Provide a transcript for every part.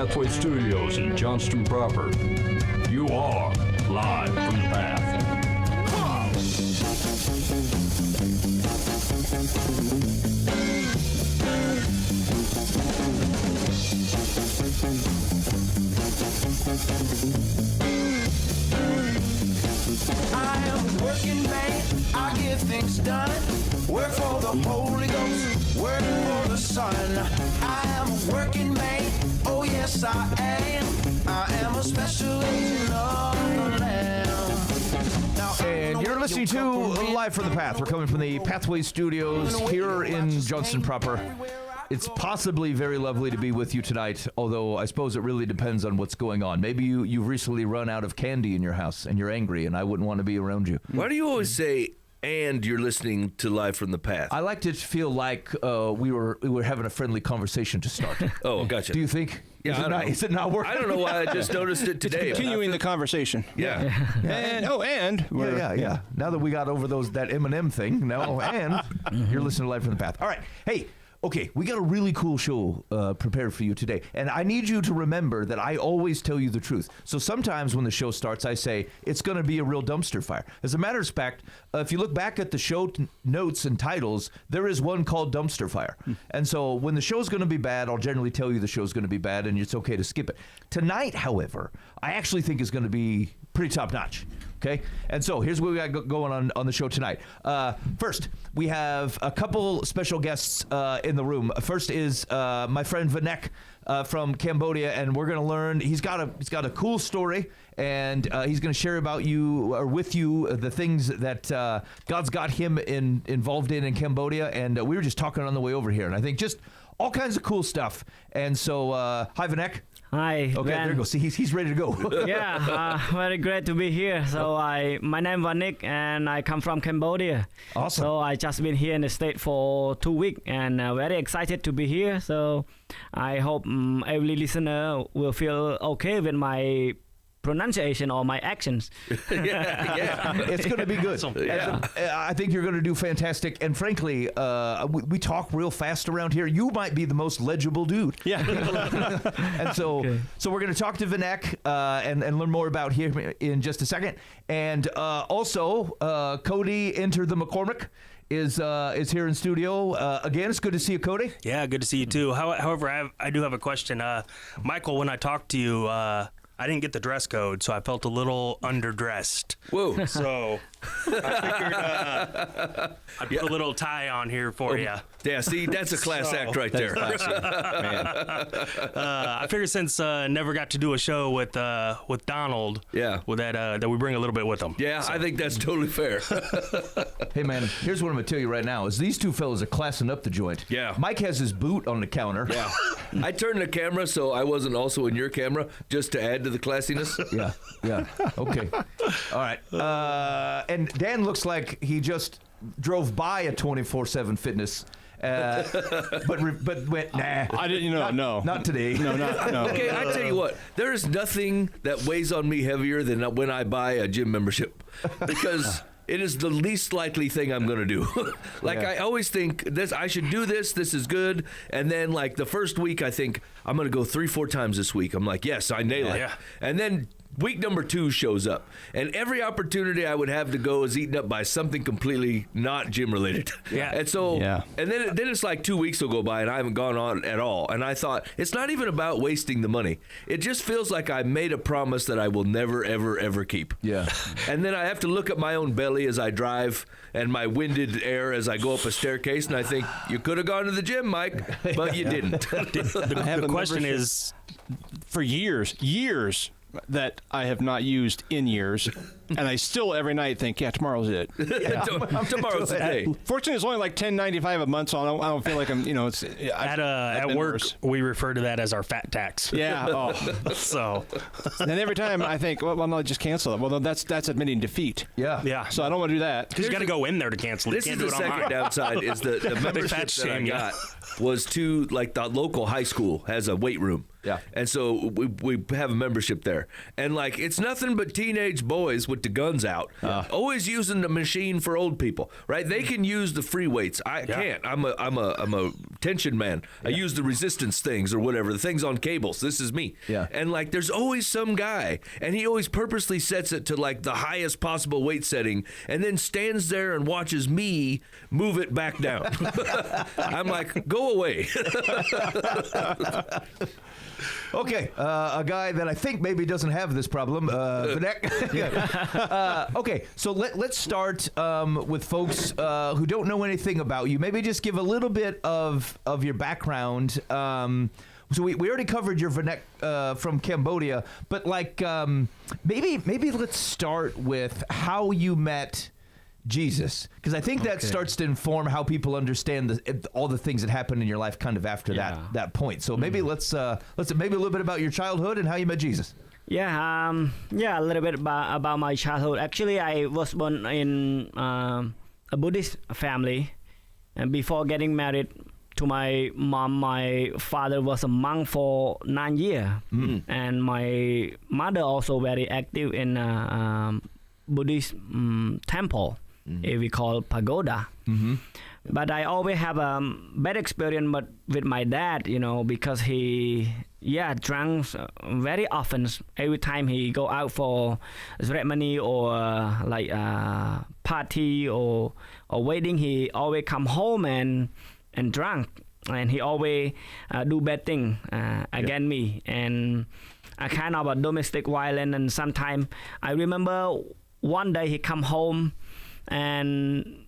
Pathway Studios in Johnston proper. You are live from the path. I am a working man, I get things done. Work for the Holy Ghost, work for the Son. I am a working man, oh yes I am. I am a special agent of the Lamb. And you're listening to Live from the Path. We're coming from the Pathway Studios here in Johnston proper. It's possibly very lovely to be with you tonight, although I suppose it really depends on what's going on. Maybe you've recently run out of candy in your house and you're angry and I wouldn't want to be around you. Why do you always say, and you're listening to Live from the Path? I like to feel like we were having a friendly conversation to start. Oh, gotcha. Do you think? Yeah, Is it not working? I don't know why I just noticed it today. Continuing the conversation. Yeah. Yeah. Now that we got over that M&M thing, you're listening to Live from the Path. All right. Hey. Okay, we got a really cool show prepared for you today. And I need you to remember that I always tell you the truth. So sometimes when the show starts, I say, it's going to be a real dumpster fire. As a matter of fact, if you look back at the show notes and titles, there is one called Dumpster Fire. And so when the show's going to be bad, I'll generally tell you the show's going to be bad and it's okay to skip it. Tonight, however, I actually think is going to be pretty top-notch. Okay, and so here's what we got going on the show tonight. First, we have a couple special guests in the room. First is my friend Vanek from Cambodia, and we're going to learn. He's got a cool story, and he's going to share with you the things that God's got him involved in Cambodia. And we were just talking on the way over here, and I think just all kinds of cool stuff. And so, hi Vanek. Hi. Okay, there you go. See, he's ready to go. Yeah, very great to be here. So my name is Vanek and I come from Cambodia. Awesome. So I just been here in the state for 2 weeks and very excited to be here. So I hope every listener will feel okay with my pronunciation or my actions. yeah. It's going to be good. Yeah. I think you're going to do fantastic. And frankly, we talk real fast around here. You might be the most legible dude. Yeah. And so we're going to talk to Vanek and learn more about him in just a second. And also, Cody entered the McCormick. Is here in studio again. It's good to see you, Cody. Yeah, good to see you too. However, I do have a question. Michael, when I talked to you, I didn't get the dress code, so I felt a little underdressed. Whoa. So I figured I'd put a little tie on here for you. Yeah, see, that's a class act right there. I figured since never got to do a show with Donald, that we bring a little bit with him. Yeah, so. I think that's totally fair. Hey, man, here's what I'm going to tell you right now, is these two fellas are classing up the joint. Yeah. Mike has his boot on the counter. Yeah. I turned the camera so I wasn't also in your camera, just to add to the classiness. Yeah. Okay. All right. And Dan looks like he just drove by a 24/7 Fitness, but went, nah. I didn't know. No, not today. No. Okay, I tell you what, there is nothing that weighs on me heavier than when I buy a gym membership, because it is the least likely thing I'm going to do. I always think I should do this. This is good. And then like the first week, I think I'm going to go 3-4 times this week. I'm like, yes, I nail it. Yeah. And then week number 2 shows up, and every opportunity I would have to go is eaten up by something completely not gym related. Yeah. And so, and then it's like 2 weeks will go by and I haven't gone on at all. And I thought, it's not even about wasting the money. It just feels like I made a promise that I will never, ever, ever keep. Yeah. And then I have to look at my own belly as I drive and my winded air as I go up a staircase, and I think, you could have gone to the gym, Mike, but you didn't. The question is, for years that I have not used in years, and I still every night think, tomorrow's it. Tomorrow's the day. Fortunately, it's only like $10.95 a month, so I don't feel like I'm. It's at work worse. We refer to that as our fat tax. Yeah. Oh. So, and every time I think, well, no, just cancel it. Well, that's admitting defeat. Yeah. So I don't want to do that. Because you got to go in there to cancel it. This is the second downside: is the membership that I got was to like the local high school has a weight room. Yeah. And so we have a membership there. And like it's nothing but teenage boys with the guns out, always using the machine for old people, right? They can use the free weights. I can't. I'm a tension man. I use the resistance things or whatever, the things on cables. This is me. Yeah. And like there's always some guy and he always purposely sets it to like the highest possible weight setting and then stands there and watches me move it back down. I'm like, go away. Okay, a guy that I think maybe doesn't have this problem, Vanek. Okay, so let's start with folks who don't know anything about you. Maybe just give a little bit of your background. So we already covered your Vanek from Cambodia, but like maybe let's start with how you met Jesus, because I think that starts to inform how people understand all the things that happen in your life kind of after that point. So maybe let's maybe a little bit about your childhood and how you met Jesus. Yeah, a little bit about my childhood. Actually, I was born in a Buddhist family, and before getting married to my mom, my father was a monk for 9 years, and my mother also very active in Buddhist temple. We call pagoda. But I always have a bad experience with my dad, because he drank very often. Every time he go out for ceremony or party or wedding, he always come home and drunk, and he always do bad thing against me, and a kind of a domestic violence. And sometimes I remember one day he come home and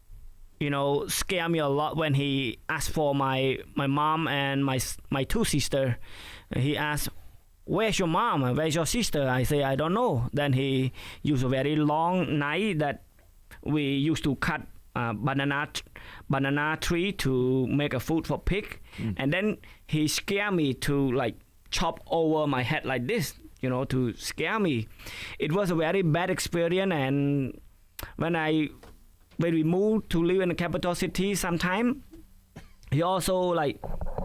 scare me a lot when he asked for my mom and my two sisters. He asked, "Where's your mom? Where's your sister?" I say, "I don't know." Then he used a very long knife that we used to cut banana tree to make a food for pig, and then he scare me to like chop over my head like this, to scare me. It was a very bad experience, and when we moved to live in the capital city, sometime he also like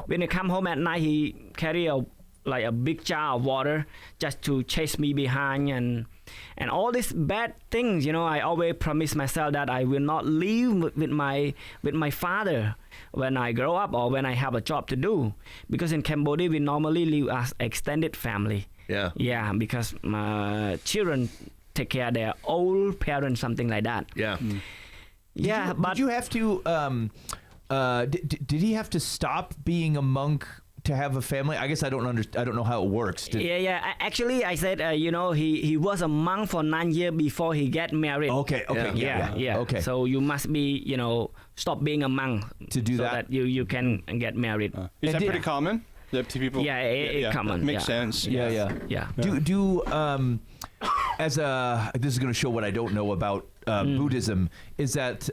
when he come home at night, he carry a big jar of water just to chase me behind, and all these bad things. I always promise myself that I will not live with my father when I grow up or when I have a job to do, because in Cambodia we normally live as extended family. Yeah, because children take care of their old parents, something like that. But did you have to? Did he have to stop being a monk to have a family? I guess I don't know how it works. Actually, I said he was a monk for 9 years before he get married. Okay. Okay. So you must be stop being a monk to do so that you can get married. Is that pretty common? That to people? It's common. Makes sense. Yeah. Do as this is going to show what I don't know about Buddhism, is that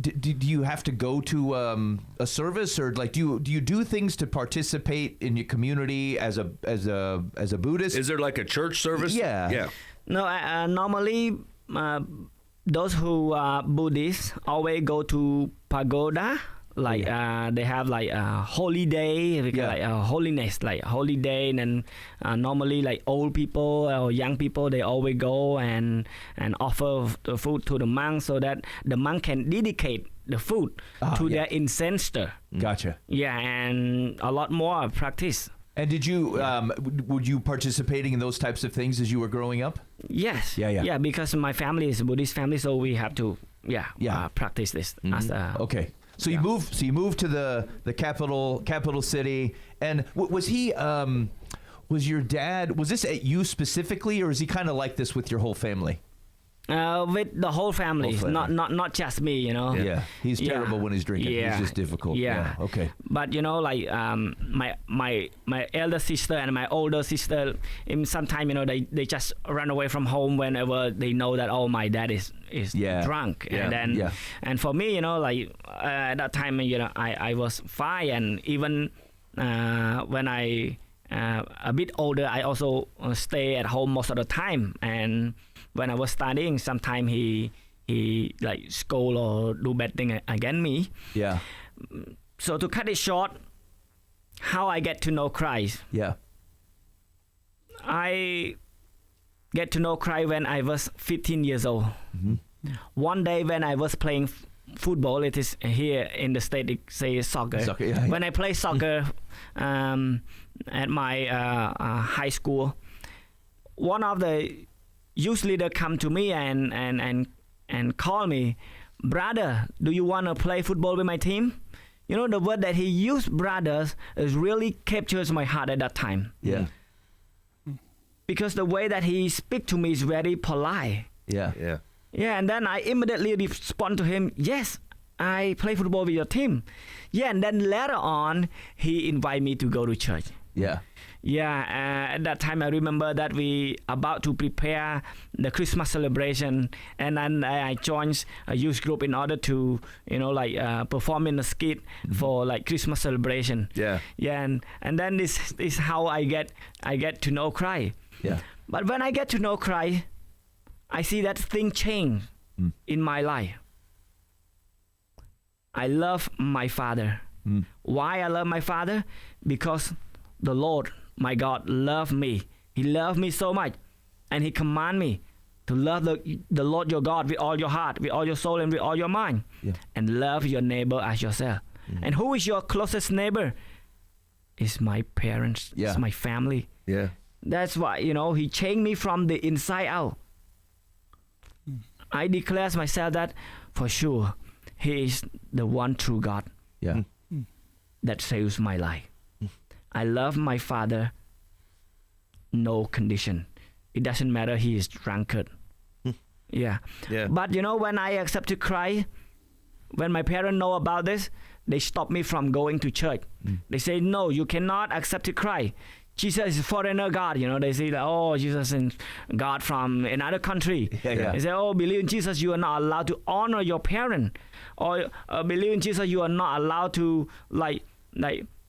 do you have to go to a service, or like do you do things to participate in your community as a Buddhist? Is there like a church service? Yeah. No, normally those who are Buddhists always go to pagoda. Like they have like a holy day, like a holiness, like a holy day, and normally like old people or young people, they always go and offer the food to the monk so that the monk can dedicate the food to their ancestor. Gotcha. Yeah, and a lot more practice. And did you were you participating in those types of things as you were growing up? Yes. Yeah. Because my family is a Buddhist family, so we have to practice this as a okay. So you moved to the capital city, and was he was your dad, was this at you specifically, or is he kind of like this with your whole family? With the whole family, not just me, Yeah, he's terrible when he's drinking. He's just difficult. Yeah. Okay. But like my elder sister and my older sister, sometimes they just run away from home whenever they know that my dad is drunk. And then and for me, like at that time, I was fine, and even when I a bit older, I also stay at home most of the time. And when I was studying, sometimes he like scold or do bad thing against me. Yeah. So to cut it short, how I get to know Christ. Yeah. I get to know Christ when I was 15 years old. One day when I was playing football, it is here in the state they say soccer. Yeah. When I play soccer at my high school, one of the youth leader come to me and call me, brother, do you want to play football with my team? You know, the word that he used, brothers, is really captures my heart at that time. Yeah. Because the way that he speak to me is very polite. Yeah. Yeah. Yeah, and then I immediately respond to him, yes, I play football with your team. Yeah, and then later on, he invited me to go to church. Yeah. Yeah, at that time I remember that we about to prepare the Christmas celebration, and then I joined a youth group in order to, perform in a skit for like Christmas celebration. Yeah. Yeah, and then this is how I get to know Christ. Yeah. But when I get to know Christ, I see that thing change in my life. I love my Father. Why I love my Father? Because the Lord, my God, loved me. He loved me so much. And He commanded me to love the Lord your God with all your heart, with all your soul, and with all your mind. Yeah. And love your neighbor as yourself. And who is your closest neighbor? It's my parents. Yeah. It's my family. Yeah. That's why, He changed me from the inside out. I declare myself that for sure He is the one true God Yeah. that saves my life. I love my Father, no condition. It doesn't matter he is drunkard. Yeah. Yeah. But when I accepted Christ, when my parents know about this, they stop me from going to church. They say, no, you cannot accept Christ. Jesus is foreigner God, they say, oh, Jesus is God from another country. Yeah. They say, oh, believe in Jesus, you are not allowed to honor your parent. Or believe in Jesus, you are not allowed to like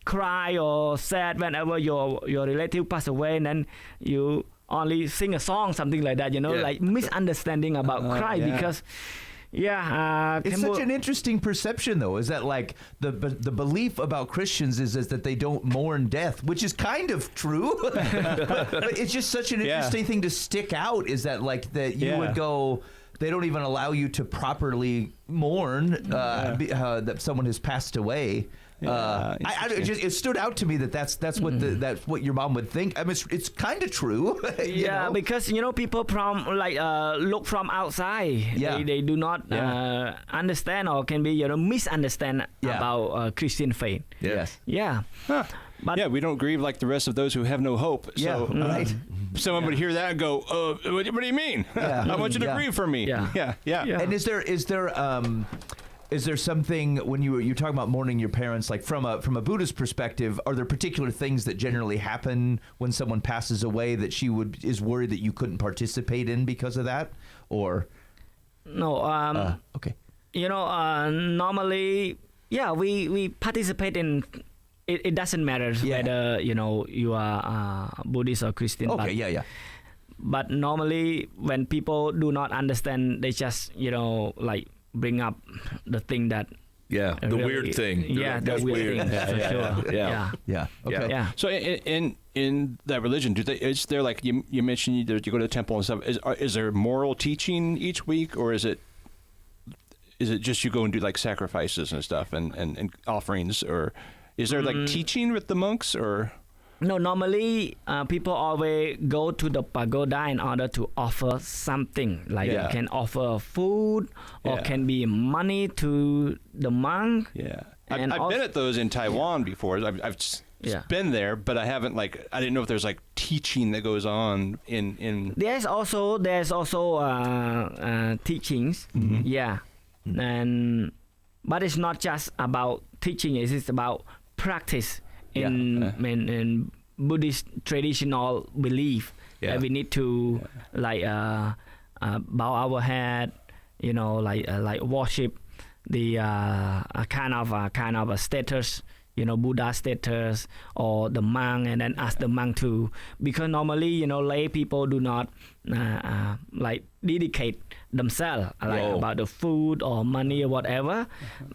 cry or sad whenever your relative pass away, and then you only sing a song, something like that, like misunderstanding about Christ. Because it's such an interesting perception, though, is that like the belief about Christians is that they don't mourn death, which is kind of true. But it's just such an interesting thing to stick out, is that like that you would go, they don't even allow you to properly mourn that someone has passed away. It stood out to me that's what your mom would think. I mean, it's kind of true. Because people from look from outside. Yeah. They do not understand or can be misunderstand about Christian faith. Yes. Yeah. But we don't grieve like the rest of those who have no hope. So right. someone would hear that and go, what do you mean? I want you to grieve for me. Yeah. And is there something, when you're talking about mourning your parents, like from a Buddhist perspective, are there particular things that generally happen when someone passes away that she is worried that you couldn't participate in because of that, or? No. Okay. Normally, we participate in. It doesn't matter whether you are Buddhist or Christian. Okay. But normally, when people do not understand, they just bring up the thing that Yeah. The really, weird thing. The weird thing. For sure. Yeah. Okay. Yeah. So in that religion, is there, like you mentioned, you go to the temple and stuff? Is there moral teaching each week, or is it just you go and do like sacrifices and stuff and offerings, or is there like teaching with the monks, or? No, normally people always go to the pagoda in order to offer something. Like you can offer food or can be money to the monk. Yeah, I've been at those in Taiwan before. I've been there, but I haven't I didn't know if there's like teaching that goes on in. There's also teachings. Yeah, but it's not just about teaching. It's about practice. In Buddhist traditional belief that we need to bow our head, like worship the kind of a status, Buddha status or the monk, and then ask the monk to, because normally lay people do not dedicate themselves about the food or money or whatever,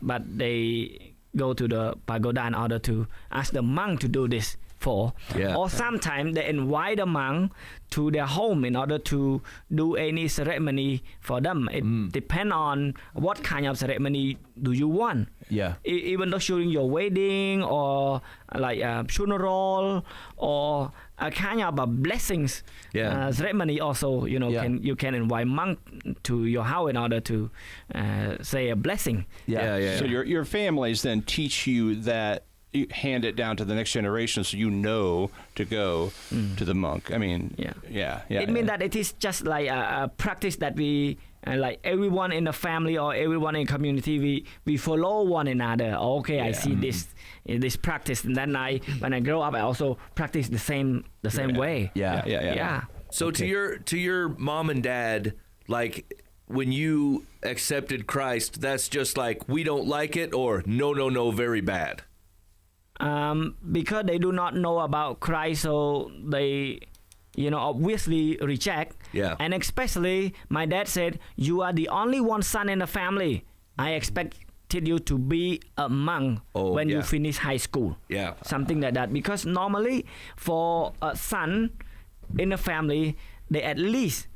but they go to the pagoda in order to ask the monk to do this for. Yeah. Or sometimes they invite the monk to their home in order to do any ceremony for them. It depends on what kind of ceremony do you want. Yeah. Even though during your wedding or like a funeral or a kind of a blessings ceremony also, you know, Yeah. you can invite monk to your house in order to say a blessing. Yeah. So your families then teach you that, you hand it down to the next generation, so you know to go to the monk. I mean, yeah. It means that it is just like a practice that we like everyone in the family or everyone in community we follow one another. Okay, I see this practice, and then when I grow up I also practice the same way. Yeah. So to your mom and dad, like when you accepted Christ, that's just like we don't like it, or no, very bad. Because they do not know about Christ, so they, you know, obviously reject. Yeah. And especially my dad said, "You are the only one son in the family. I expected you to be a monk when you finish high school." Yeah. Something like that. Because normally for a son in a family, they at least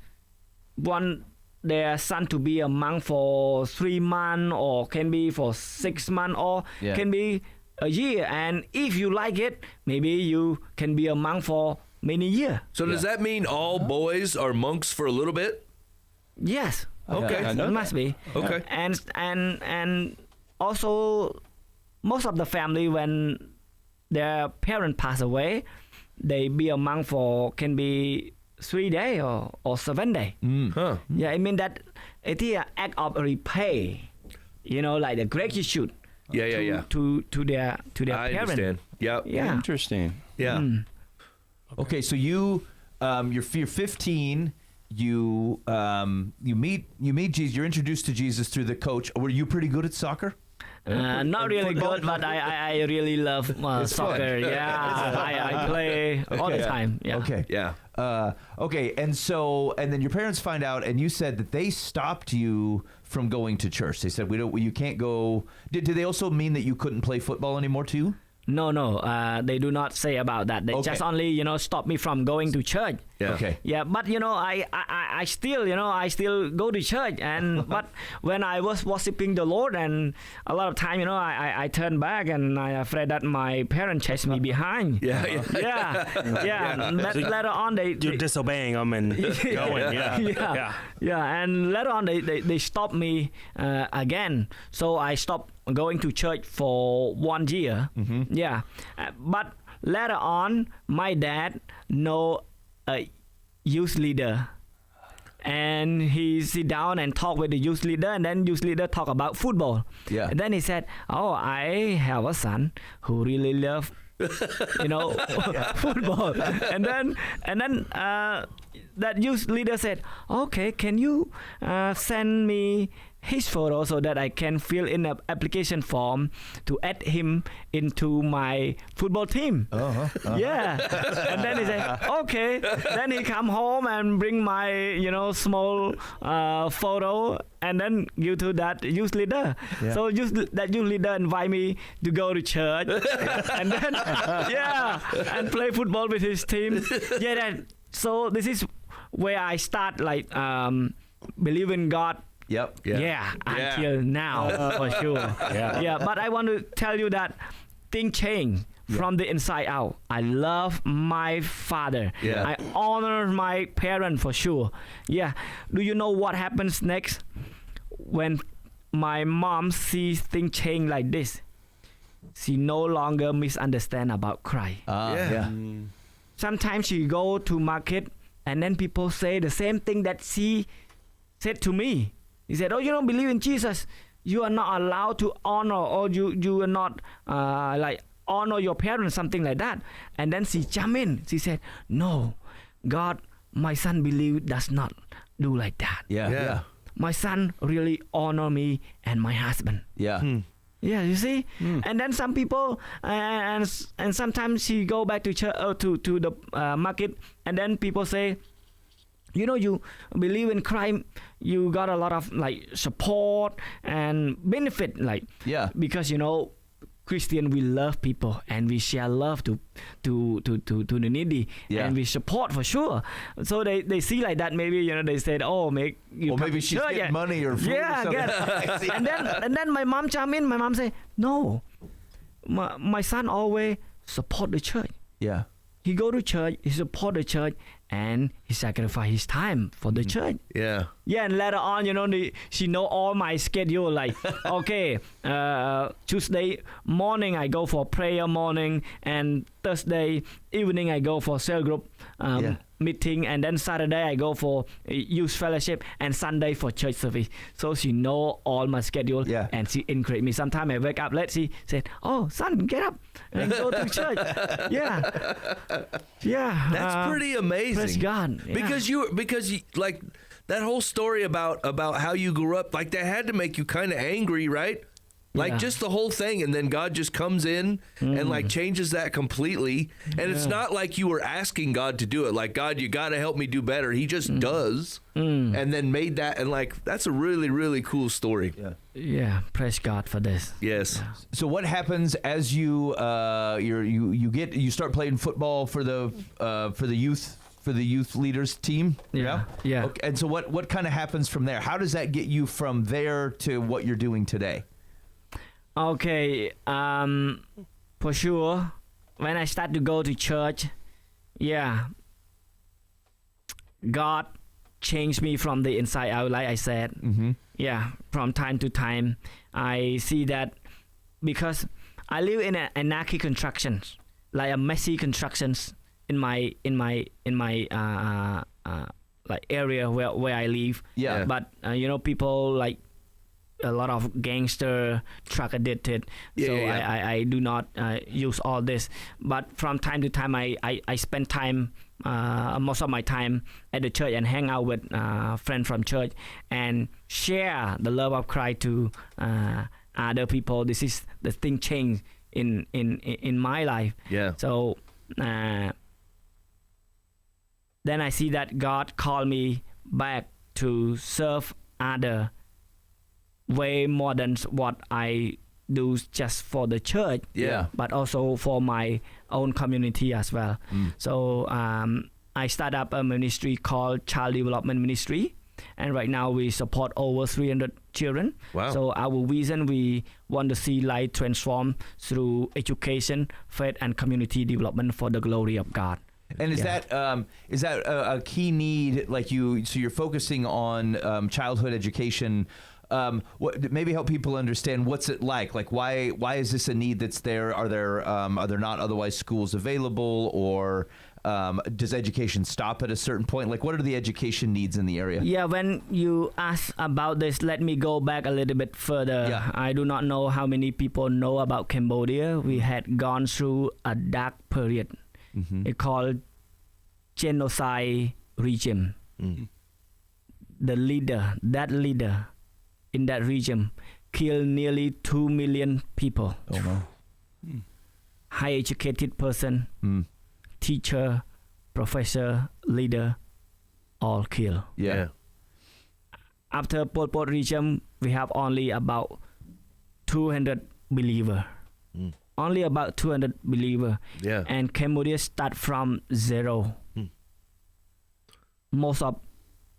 want their son to be a monk for 3 months, or can be for 6 months, or can be a year. And if you like it, maybe you can be a monk for many years. So does that mean all boys are monks for a little bit? Yes. Okay. I know It must be. Okay. And also most of the family, when their parent pass away, they be a monk for can be 3 days or 7 days. Huh. Yeah, I mean that it is an act of repay, you know, like the gratitude. Yeah. To their I parent. understand. Yep. Yeah. Interesting. Yeah. Okay, so you're 15. You meet Jesus. You're introduced to Jesus through the coach. Were you pretty good at soccer? Not really football? good, but I really love soccer. fun. Yeah, I play all the time. Yeah. Okay. Yeah. Okay, and then your parents find out, and you said that they stopped you from going to church. They said you can't go. Did they also mean that you couldn't play football anymore too? No, they do not say about that. They just only, you know, stop me from going to church. Yeah. Okay. Yeah, but you know, I still, you know, I still go to church, and but when I was worshiping the Lord, and a lot of time, you know, I turn back, and I afraid that my parents chase me behind. Yeah. Later on, You're disobeying them and going. Yeah, and later on they stopped me again, so I stopped going to church for 1 year. Yeah, but later on, my dad know a youth leader, and he sit down and talk with the youth leader, and then youth leader talk about football. Yeah. And then he said, "Oh, I have a son who really love, you know, football." And then that youth leader said, "Okay, can you send me his photo so that I can fill in an application form to add him into my football team?" Yeah. And then he said, "Okay." Then he come home and bring my, you know, small photo, and then give to that youth leader. Yeah. So that youth leader invite me to go to church, and then and play football with his team. So this is where I start like believing God. Yep. Yeah, until now, for sure. Yeah, but I want to tell you that things change from the inside out. I love my father. Yeah. I honor my parents for sure. Yeah. Do you know what happens next? When my mom sees things change like this, she no longer misunderstand about Christ. Yeah. Sometimes she go to market, and then people say the same thing that she said to me. He said, "Oh, you don't believe in Jesus. You are not allowed to honor, or you are not like honor your parents," something like that. And then she jumped in. She said, "No, God, my son does not do like that. Yeah. My son really honor me and my husband." Yeah. Yeah, you see, and then some people, and sometimes she go back to church, to the market, and then people say, "You know, you believe in Christ, you got a lot of like support and benefit, like Yeah. because you know Christian, we love people and we share love to the needy, Yeah. and we support for sure. So they see like that. Maybe they said, "Oh, make you." Well, come maybe to she's church, getting money or food or yeah, something. get. I see. and then my mom chime in. My mom say, "No, my son always support the church. Yeah. He go to church, he support the church, and he sacrifice his time for the church." Yeah. Yeah, and later on, she know all my schedule. Like, okay, Tuesday morning I go for prayer morning, and Thursday evening I go for cell group meeting, and then Saturday I go for youth fellowship, and Sunday for church service. So she know all my schedule, Yeah. and she encourage me. Sometimes I wake up late. She said, "Oh, son, get up and go to church." Yeah, yeah. That's pretty amazing. Praise God. Yeah. Because you like that whole story about how you grew up, like that had to make you kind of angry, right? Like Yeah. just the whole thing, and then God just comes in and like changes that completely. And it's not like you were asking God to do it. Like, God, you got to help me do better. He just does, and then made that, and like that's a really, really cool story. Yeah. Yeah, praise God for this. Yes. So what happens as you you start playing football for the youth leaders team? Yeah. Yeah. Okay, and so what kind of happens from there? How does that get you from there to what you're doing today? Okay, for sure, when I start to go to church, yeah, God changed me from the inside out, like I said. Mm-hmm. Yeah, from time to time, I see that because I live in an anarchy constructions, like a messy constructions in my like area where I live. Yeah. But people like a lot of gangster truck addicted, so I do not use all this, but from time to time I spend time most of my time at the church and hang out with friends from church and share the love of Christ to other people. This is the thing change in my life. Yeah. So then I see that God called me back to serve other way more than what I do just for the church, Yeah. but also for my own community as well. So I started up a ministry called Child Development Ministry, and right now we support over 300 children. Wow. So our vision, we want to see life transform through education, faith, and community development for the glory of God. And is Yeah. that a key need? Like so you're focusing on childhood education. Maybe help people understand what's it like. Like why is this a need that's there? Are there not otherwise schools available, or does education stop at a certain point? Like, what are the education needs in the area? Yeah, when you ask about this, let me go back a little bit further. Yeah. I do not know how many people know about Cambodia. We had gone through a dark period. It's called genocide regime. The leader in that region killed nearly 2 million people. Oh no. High educated person, teacher, professor, leader, all killed. Yeah. After Pol Pot regime, we have only about 200 believers. Only about 200 believers. Yeah. And Cambodia start from zero. Most of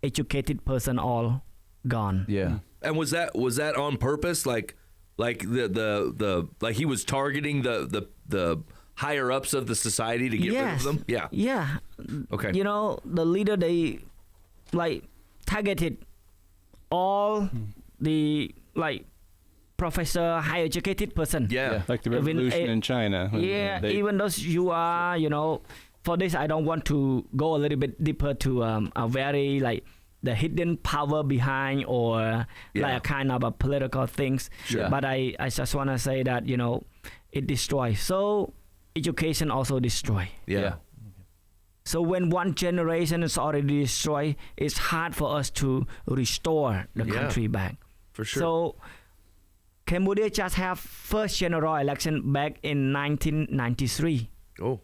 educated person all gone. Yeah. And was that on purpose? Like the like he was targeting the higher ups of the society to get rid of them? Yeah. Yeah. Okay. The leader, they like targeted all the like professor, high educated person. Yeah. Like the Even revolution a- in China. when Yeah, they- even though you are, for this, I don't want to go a little bit deeper to a very like the hidden power behind or like a kind of a political things. Sure. But I just want to say that, it destroys. So education also destroy. Yeah. So when one generation is already destroyed, it's hard for us to restore the Yeah. country back. For sure. So Cambodia just have first general election back in 1993. Oh.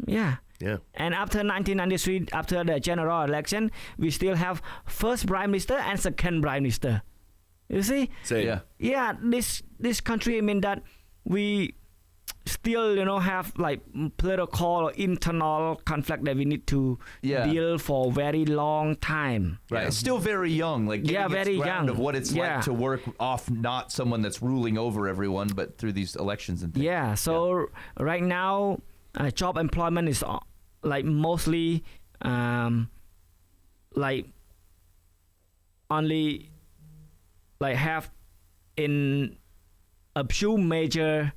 Yeah. Yeah. And after 1993, after the general election, we still have first prime minister and second prime minister. You see? Say Yeah. Yeah, this country, I mean that we still have like political or internal conflict that we need to Yeah. deal for very long time. Right. It's still very young. Like Yeah, getting its very ground young. of what it's Yeah. like to work off not someone that's ruling over everyone, but through these elections and things. Yeah, so right now, job employment is like mostly like only like have in a few major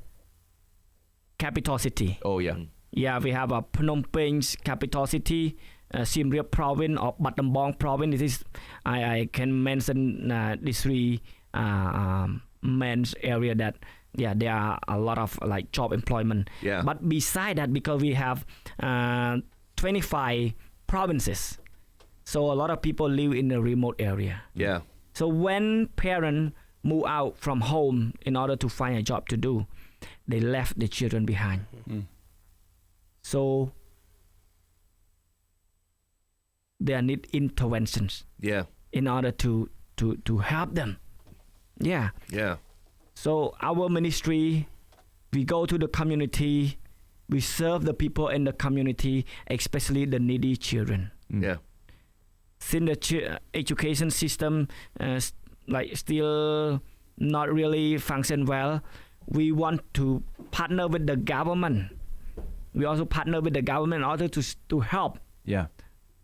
capital city. Oh yeah. Yeah, we have a Phnom Penh's capital city, Siem Reap province or Battambang province. This is I can mention these three main area that there are a lot of like job employment. Yeah. But beside that, because we have 25 provinces, so a lot of people live in a remote area. Yeah. So when parents move out from home in order to find a job to do, they left the children behind. So there need interventions Yeah. in order to help them. Yeah. Yeah. So our ministry, we go to the community, we serve the people in the community, especially the needy children. Yeah. Since the education system like still not really function well, we want to partner with the government. We also partner with the government in order to help, Yeah.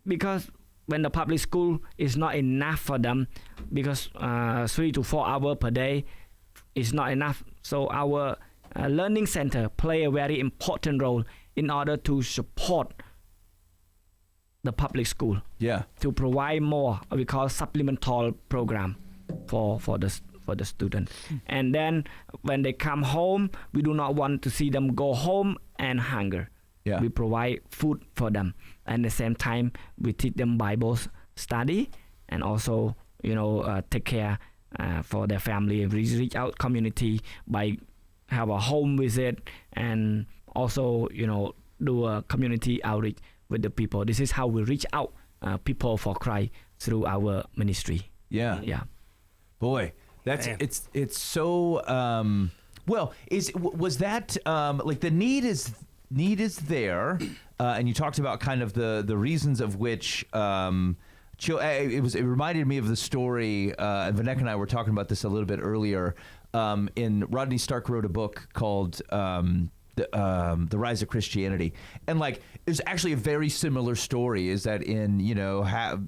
because when the public school is not enough for them, because 3 to 4 hours per day is not enough. So our learning center play a very important role in order to support the public school, Yeah. to provide more we call supplemental program for the student. And then when they come home, we do not want to see them go home and hunger. Yeah. We provide food for them, and at the same time we teach them Bible study, and also take care for their family. We reach out community by have a home visit, and also do a community outreach with the people. This is how we reach out people for Christ through our ministry. Yeah. Yeah. Boy, that's Man. it's so well. Was that like the need is there, and you talked about kind of the reasons of which. It reminded me of the story, and Vanek and I were talking about this a little bit earlier. In Rodney Stark wrote a book called The Rise of Christianity, and like it's actually a very similar story. Is that in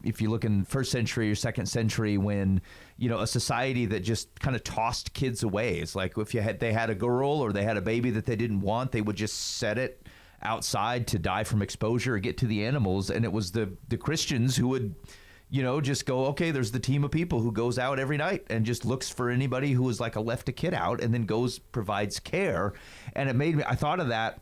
if you look in 1st century or 2nd century, when a society that just kind of tossed kids away. It's like if they had a girl or they had a baby that they didn't want, they would just set it outside to die from exposure or get to the animals. And it was the Christians who would just go, okay, there's the team of people who goes out every night and just looks for anybody who is like left a kid out, and then provides care. And it made me, I thought of that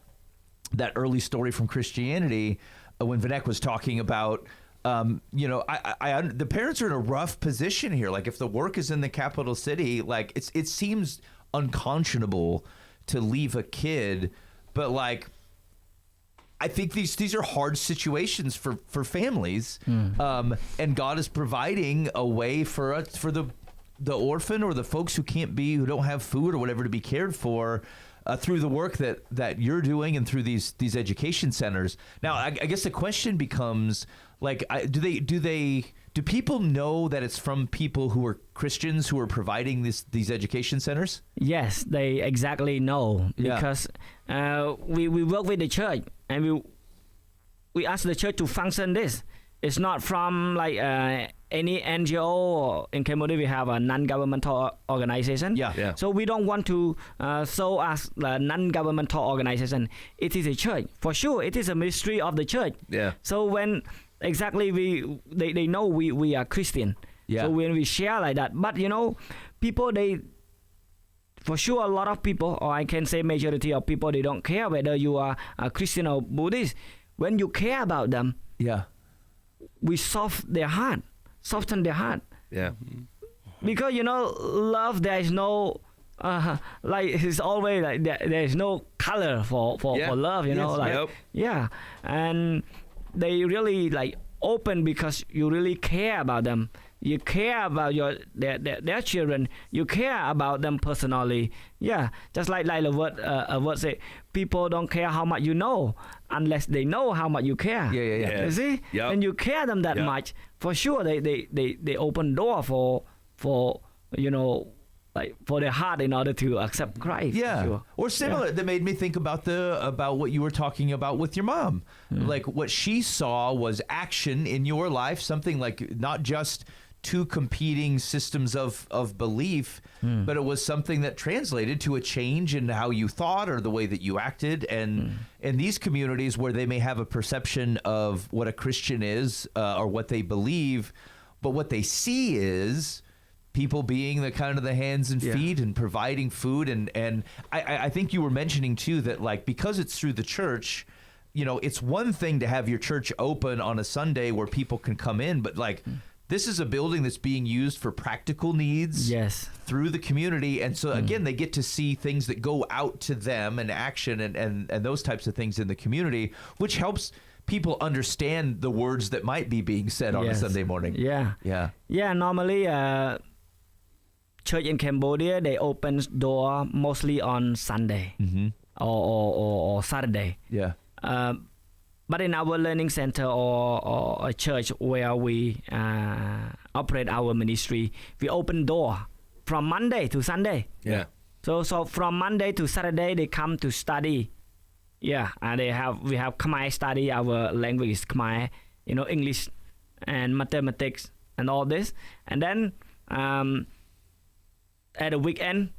early story from Christianity when Vanek was talking about, the parents are in a rough position here. Like if the work is in the capital city, like it seems unconscionable to leave a kid, but like, I think these are hard situations for families, and God is providing a way for the orphan or the folks who don't have food or whatever to be cared for through the work that you're doing and through these education centers. Now, I guess the question becomes like, do people know that it's from people who are Christians who are providing these education centers? Yes, they exactly know, Yeah. because we work with the church, and we ask the church to function this. It's not from like any NGO, or in Cambodia we have a non-governmental organization. Yeah. Yeah. So we don't want to show as a non-governmental organization. It is a church. For sure, it is a ministry of the church. Yeah. So when exactly they know we are Christian. Yeah. So when we share like that, but people, for sure, a lot of people, or I can say majority of people, they don't care whether you are a Christian or Buddhist. When you care about them, Yeah. we soften their heart. Yeah. Because love, there is no like it's always like there is no color for love. Yes. Like Yep. yeah, and they really like open because you really care about them. you care about their children, you care about them personally. Yeah, just like a word say, people don't care how much you know unless they know how much you care. Yeah. You see, Yep. and you care them that Yep. much, for sure they open door for like for their heart in order to accept Christ. for Yeah, sure. or similar. That made me think about what you were talking about with your mom. Like what she saw was action in your life, something like not just two competing systems of belief, but it was something that translated to a change in how you thought or the way that you acted. And in these communities where they may have a perception of what a Christian is or what they believe, but what they see is people being the kind of the hands and feet and providing food. And I think you were mentioning too that like, because it's through the church, it's one thing to have your church open on a Sunday where people can come in, but like this is a building that's being used for practical needs Yes. through the community. And so again, they get to see things that go out to them and action and those types of things in the community, which helps people understand the words that might be being said on a Yes. Sunday morning. Yeah, normally church in Cambodia, they open door mostly on Sunday or Saturday. Yeah. But in our learning center or a church where we operate our ministry, we open door from Monday to Sunday. Yeah. So from Monday to Saturday, they come to study. Yeah, and we have Khmer study. Our language is Khmer, English and mathematics and all this. And then at the weekend,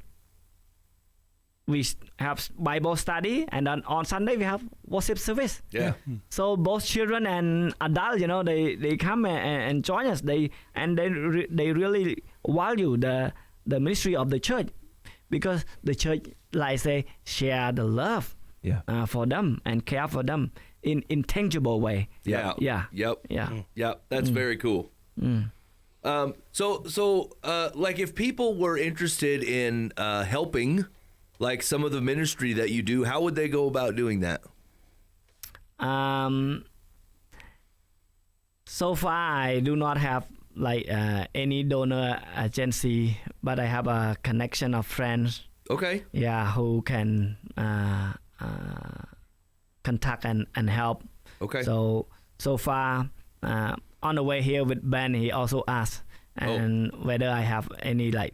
we have Bible study, and then on Sunday we have worship service. Yeah. So both children and adults, they come and join us. They really value the ministry of the church, because the church, like say, share the love for them and care for them in intangible way. Yeah. Yeah. Yep. Yeah. Yep. That's very cool. So like if people were interested in helping, like some of the ministry that you do, how would they go about doing that? So far, I do not have like any donor agency, but I have a connection of friends. Okay. Yeah, who can contact and help. Okay. So far, on the way here with Ben, he also asked whether I have any like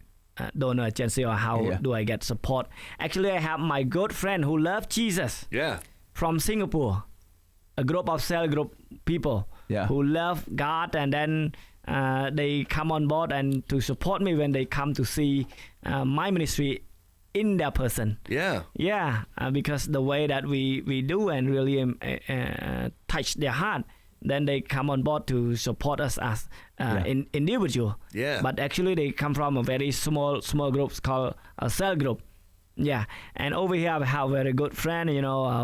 donor agency or how do I get support. Actually, I have my good friend who loves Jesus. Yeah. From Singapore, a group of cell group people who love God, and then they come on board and to support me when they come to see my ministry in their person. Yeah, because the way that we do and really touch their heart, then they come on board to support us as individual. Yeah. But actually they come from a very small groups called a cell group. Yeah, and over here I have a very good friend,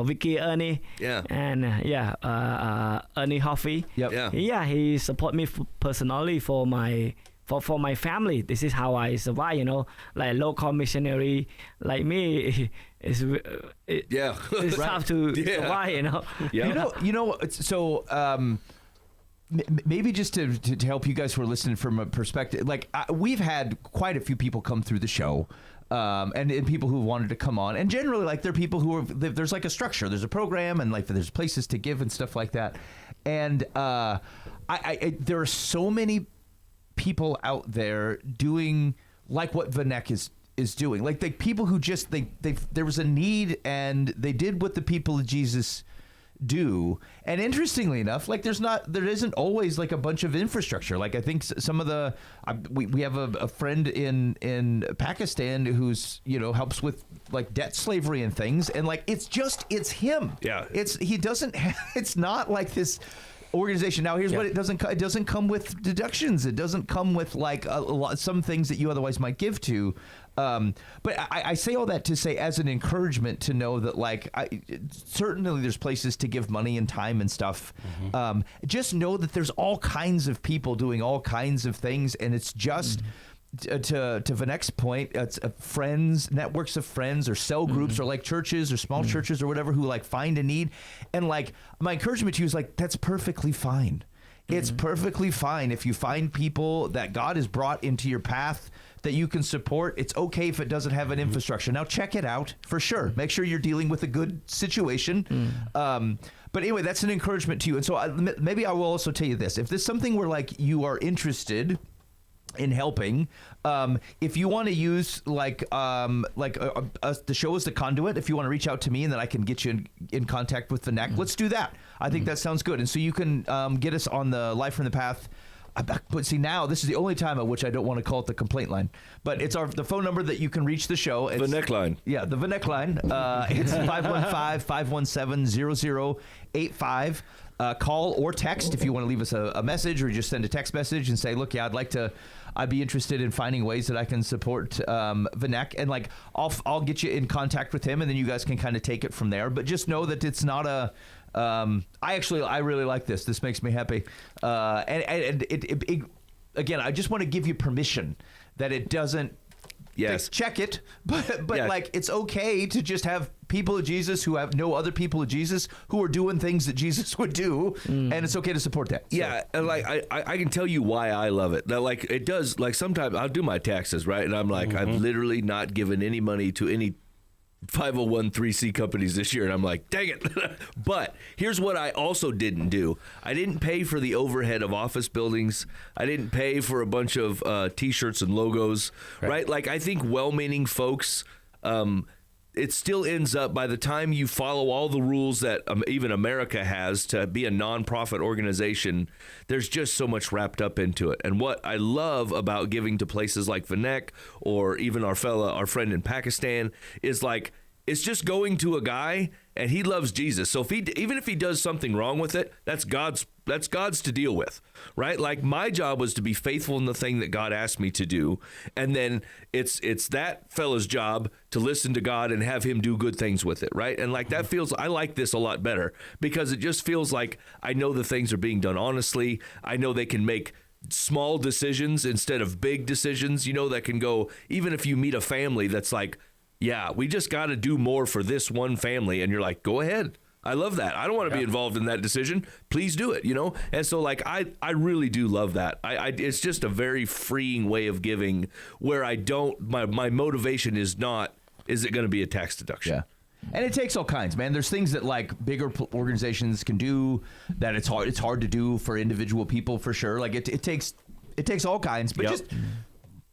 Vicky Ernie. Yeah. And Ernie Hoffy. Yep. Yeah. Yeah, he support me personally for my family. This is how I survive. Like a local missionary like me, it's tough to survive. Yeah. So maybe just to help you guys who are listening from a perspective, like we've had quite a few people come through the show. And people who wanted to come on, and generally like they're people who there's like a structure, there's a program, and like there's places to give and stuff like that. And there are so many people out there doing like what Vanek is doing, like people who just there was a need and they did what the people of Jesus do. And interestingly enough, like there isn't always like a bunch of infrastructure. Like I think some of the we have a friend in Pakistan who's helps with like debt slavery and things, and like it's him. Yeah. He doesn't it's not like this organization. Now here's what it doesn't come with deductions. It doesn't come with like some things that you otherwise might give to. But I say all that to say as an encouragement to know that like certainly there's places to give money and time and stuff. Just know that there's all kinds of people doing all kinds of things, and it's just to Vanek's point, it's friends, networks of friends, or cell groups, or like churches or small churches or whatever who like find a need. And like my encouragement to you is like that's perfectly fine. It's perfectly fine if you find people that God has brought into your path that you can support. It's okay if it doesn't have an infrastructure. Now check it out for sure. Make sure you're dealing with a good situation. But anyway, that's an encouragement to you. And so maybe I will also tell you this. If there's something where like you are interested in helping, if you want to use the show as the conduit, if you want to reach out to me and then I can get you in contact with Vanek, let's do that. I think that sounds good. And so you can get us on the Life from the Path. But see, now this is the only time at which I don't want to call it the complaint line, but it's the phone number that you can reach the show. It's, Vanek line. Yeah, the Vanek line. It's 515-517-0085. Call or text if you want to leave us a message, or just send a text message and say, look, yeah, I'd be interested in finding ways that I can support Vanek, and like I'll get you in contact with him, and then you guys can kind of take it from there. But just know that it's not a I really like this. This makes me happy. And it again, I just want to give you permission that it doesn't. Yes. Check it, but Yeah. like it's okay to just have people of Jesus who have no other people of Jesus who are doing things that Jesus would do, and it's okay to support that. So. Yeah, and like I can tell you why I love it. That like it does. Like sometimes I'll do my taxes, right, and I'm like I've literally not given any money to any 501(c) companies this year, and I'm like, dang it. But here's what I also didn't do. I didn't pay for the overhead of office buildings. I didn't pay for a bunch of T-shirts and logos, right? Like I think well-meaning folks, it still ends up, by the time you follow all the rules that even America has to be a nonprofit organization, there's just so much wrapped up into it. And what I love about giving to places like Vanek, or even our friend in Pakistan, is like, it's just going to a guy and he loves Jesus. So even if he does something wrong with it, that's God's to deal with, right? Like my job was to be faithful in the thing that God asked me to do, and then it's that fella's job to listen to God and have him do good things with it, right? And like that feels, I like this a lot better because it just feels like I know the things are being done honestly. I know they can make small decisions instead of big decisions, that can go, even if you meet a family that's like, yeah, we just got to do more for this one family. And you're like, go ahead. I love that. I don't want to be involved in that decision. Please do it, And so like, I really do love that. It's just a very freeing way of giving where my motivation is not, is it going to be a tax deduction? Yeah. And it takes all kinds, man. There's things that like bigger organizations can do that it's hard to do for individual people for sure. Like it takes all kinds, but just...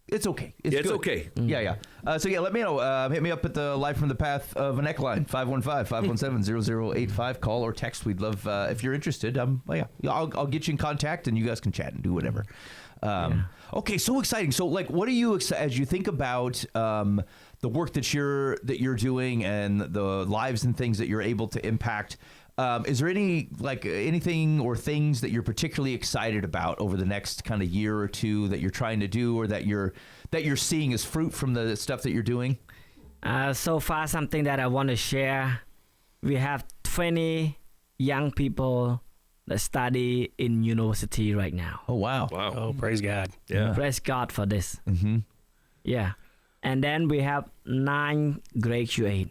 It's okay. It's good. Okay. Yeah. So yeah, let me know. Hit me up at the Life from the Path Vanek line, 515-517-0085. Call or text. We'd love if you're interested. I'll get you in contact, and you guys can chat and do whatever. Okay, so exciting. So like, what are you as you think about the work that you're doing and the lives and things that you're able to impact? Is there anything or things that you're particularly excited about over the next kind of year or two that you're trying to do, or that you're seeing as fruit from the stuff that you're doing? So far, something that I want to share. We have 20 young people that study in university right now. Oh, wow. Oh, praise God. Yeah. Praise God for this. Mm-hmm. Yeah. And then we have 9 graduate.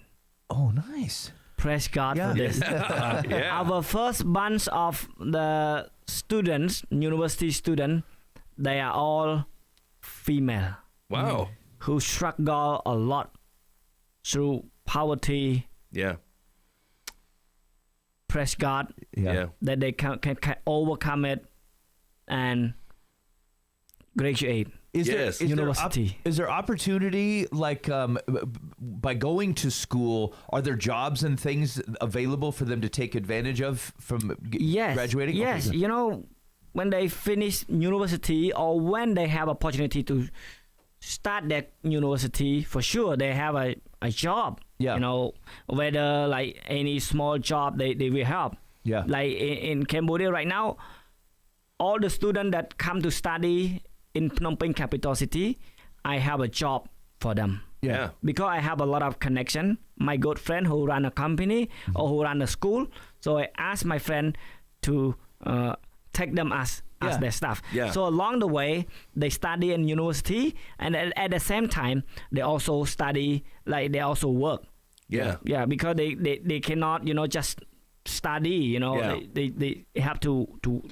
Oh, nice. Praise God for this. Our first bunch of the students, university students, they are all female. Wow. Who struggle a lot through poverty. Yeah. Praise God. Yeah. That they can overcome it and graduate. Is university. Is there opportunity, like by going to school, are there jobs and things available for them to take advantage of from graduating? Yes, Okay. When they finish university or when they have opportunity to start their university, for sure they have a job. Yeah. Whether like any small job they will help. Yeah. Like in Cambodia right now, all the students that come to study in Phnom Penh capital city, I have a job for them. Yeah. Because I have a lot of connection. My good friend who run a company or who run a school. So I asked my friend to take them as their staff. Yeah. So along the way, they study in university, and at the same time, they also study, like they also work. Yeah. Yeah, because they cannot, just study, Yeah. they have to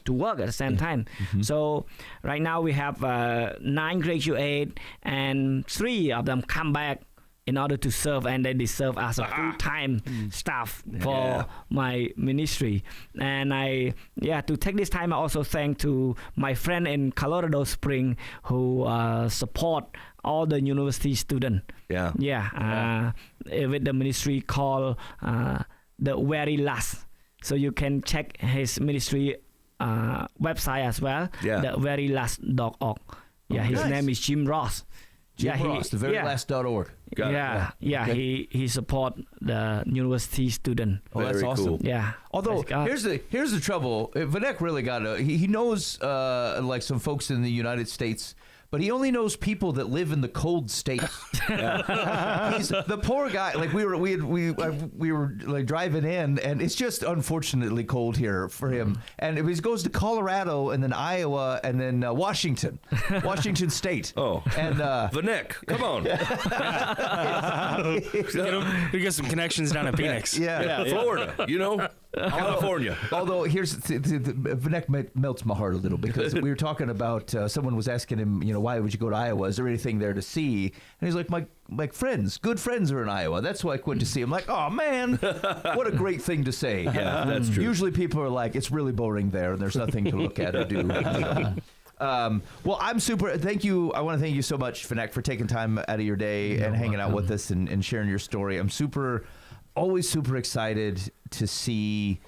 work at the same time. So right now we have 9 graduates, and 3 of them come back in order to serve, and they serve as a full-time staff for my ministry. And to take this time, I also thank to my friend in Colorado Springs who support all the university students. With the ministry called The Very Last. So you can check his ministry website as well, theverylast.org. His name is Jim Ross. Jim Ross, theverylast.org. He support the university student. Oh, that's Very awesome. cool. Yeah. Although Praise God. here's the trouble. Vanek really he knows like some folks in the United States, but he only knows people that live in the cold states. He's the poor guy. Like we were like driving in, and it's just unfortunately cold here for him. And he goes to Colorado, and then Iowa, and then Washington State. Oh, and Vanek, come on. We got some connections down in Phoenix. Florida, California. Although Vanek melts my heart a little, because we were talking about someone was asking him, why would you go to Iowa? Is there anything there to see? And he's like, my good friends are in Iowa. That's why I went to see him. Like, oh man, what a great thing to say. Yeah, that's true. Usually people are like, it's really boring there, and there's nothing to look at or do. Well, I'm super. Thank you. I want to thank you so much, Vanek, for taking time out of your day and hanging out with us and sharing your story. I'm always super excited to see.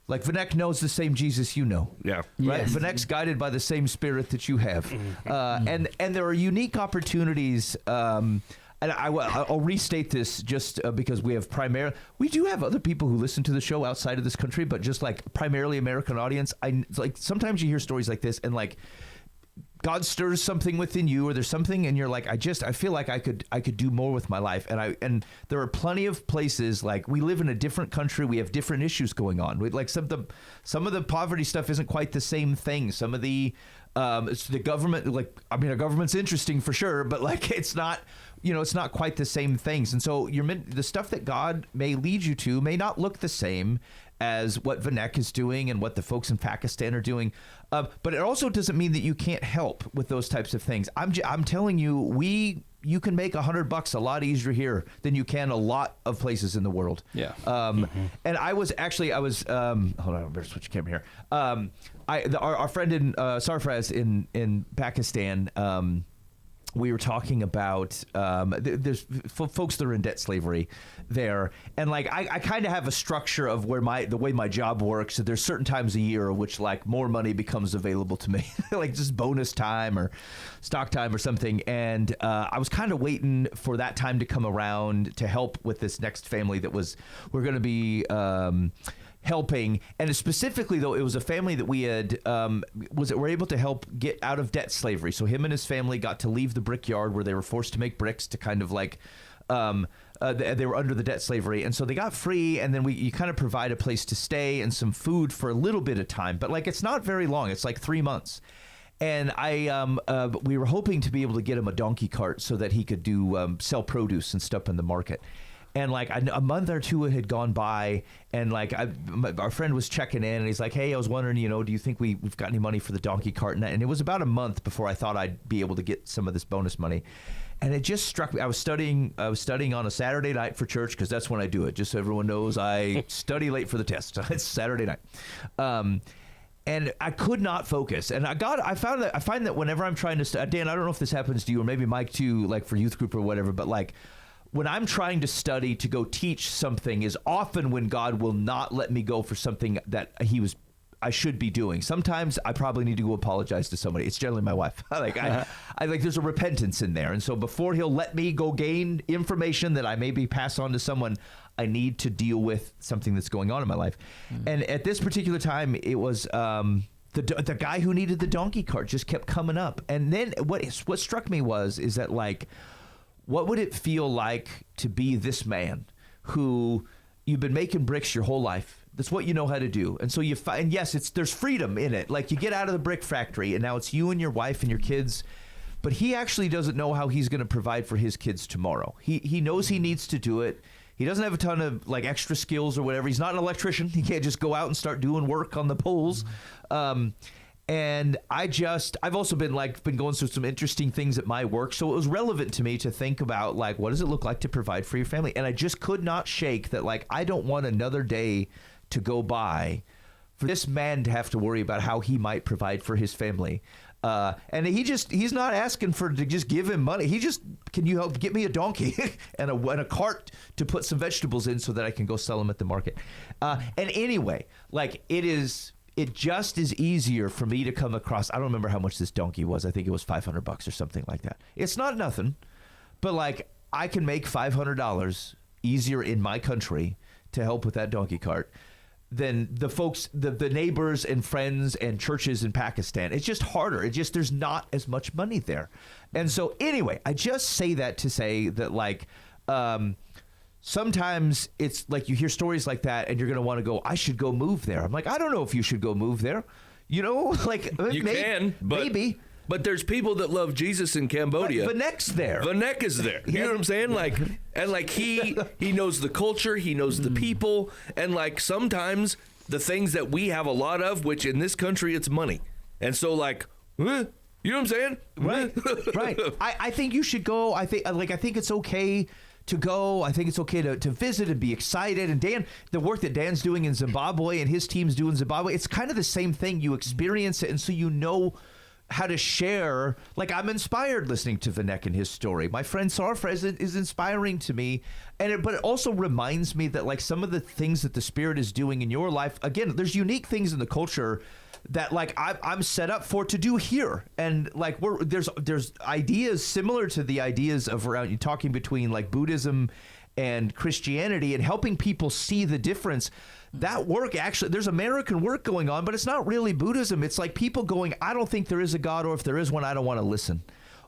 Like Vanek knows the same Jesus you know. Yeah. Right? Yes. Vanek's guided by the same spirit that you have. And there are unique opportunities. And I'll restate this just because we do have other people who listen to the show outside of this country, but just like primarily American audience. Like sometimes you hear stories like this and like God stirs something within you, or there's something, and you're like, I feel like I could do more with my life, and there are plenty of places. Like we live in a different country, we have different issues going on. Like some of the poverty stuff isn't quite the same thing. Some of the it's the government. Like our government's interesting for sure, but like it's not. It's not quite the same things, and so the stuff that God may lead you to may not look the same as what Vanek is doing and what the folks in Pakistan are doing, but it also doesn't mean that you can't help with those types of things. I'm telling you, you can make $100 a lot easier here than you can a lot of places in the world. Yeah. And I was hold on, I better switch the camera here. Our friend in Sarfraz in Pakistan. We were talking about there's folks that are in debt slavery there, and like I kind of have a structure of the way my job works. So there's certain times a year which like more money becomes available to me, like just bonus time or stock time or something. And I was kind of waiting for that time to come around to help with this next family we're going to be helping. And specifically though, it was a family that we had were able to help get out of debt slavery. So him and his family got to leave the brickyard where they were forced to make bricks to kind of like they were under the debt slavery, and so they got free. And then you kind of provide a place to stay and some food for a little bit of time, but like it's not very long. It's like 3 months. And we were hoping to be able to get him a donkey cart so that he could sell produce and stuff in the market. And like a month or two had gone by, and like our friend was checking in, and he's like, "Hey, I was wondering, do you think we've got any money for the donkey cart?" And it was about a month before I thought I'd be able to get some of this bonus money. And it just struck me. I was studying on a Saturday night for church, because that's when I do it. Just so everyone knows, I study late for the test. It's Saturday night. And I could not focus. And I find that whenever I'm trying to Dan, I don't know if this happens to you, or maybe Mike too, like for youth group or whatever, but like when I'm trying to study to go teach something is often when God will not let me go for something that I should be doing. Sometimes I probably need to go apologize to somebody. It's generally my wife. I there's a repentance in there. And so before he'll let me go gain information that I maybe pass on to someone, I need to deal with something that's going on in my life. Mm-hmm. And at this particular time, it was the guy who needed the donkey cart just kept coming up. And then what struck me is that like, what would it feel like to be this man who you've been making bricks your whole life? That's what you know how to do. And so you find, yes, there's freedom in it. Like you get out of the brick factory and now it's you and your wife and your kids, but he actually doesn't know how he's going to provide for his kids tomorrow. He knows he needs to do it. He doesn't have a ton of like extra skills or whatever. He's not an electrician. He can't just go out and start doing work on the poles. And I've also been going through some interesting things at my work. So it was relevant to me to think about like, what does it look like to provide for your family? And I just could not shake that. Like, I don't want another day to go by for this man to have to worry about how he might provide for his family. And he's not asking to just give him money. Can you help get me a donkey and a cart to put some vegetables in so that I can go sell them at the market? And anyway, like it just is easier for me to come across. I don't remember how much this donkey was. I think it was $500 or something like that. It's not nothing, but like I can make $500 easier in my country to help with that donkey cart than the folks, the neighbors and friends and churches in Pakistan. It's just harder. There's not as much money there. And so anyway, I just say that to say that like, sometimes it's like you hear stories like that and you're going to want to go, I should go move there. I'm like, I don't know if you should go move there. You know, like maybe. But there's people that love Jesus in Cambodia. Vanek's there. Vanek is there. You know what I'm saying? Like, and like he knows the culture, he knows the people, and like sometimes the things that we have a lot of, which in this country it's money, and so like, you know what I'm saying? Right. I think you should go. I think it's okay to go. I think it's okay to visit and be excited. And Dan, the work that Dan's doing in Zimbabwe and his team's doing in Zimbabwe, it's kind of the same thing. You experience it, and so you know how to share. Like, I'm inspired listening to Vanek and his story. My friend Sarfraz is inspiring to me, but it also reminds me that like some of the things that the Spirit is doing in your life, again, there's unique things in the culture that like I'm set up for to do here, and like there's ideas similar to the ideas of around you talking between like Buddhism and Christianity and helping people see the difference. That work, actually, there's American work going on, but it's not really Buddhism. It's like people going, I don't think there is a God, or if there is one, I don't want to listen.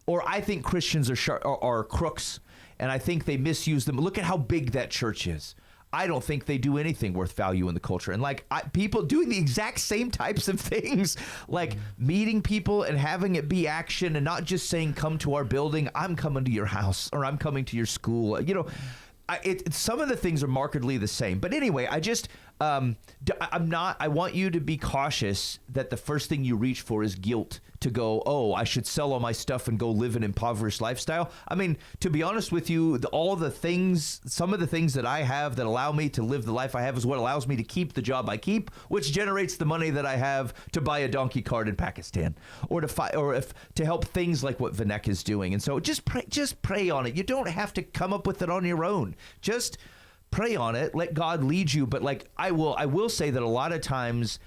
Or I think Christians are crooks, and I think they misuse them. Look at how big that church is. I don't think they do anything worth value in the culture. And like people doing the exact same types of things, like meeting people and having it be action and not just saying, come to our building, I'm coming to your house, or I'm coming to your school. You know, some of the things are markedly the same. But anyway, I want you to be cautious that the first thing you reach for is guilt to go, oh, I should sell all my stuff and go live an impoverished lifestyle. I mean, to be honest with you, some of the things that I have that allow me to live the life I have is what allows me to keep the job I keep, which generates the money that I have to buy a donkey cart in Pakistan or to help things like what Vanek is doing. And so just pray on it. You don't have to come up with it on your own. Just pray on it, let God lead you. But like I will say that a lot of times,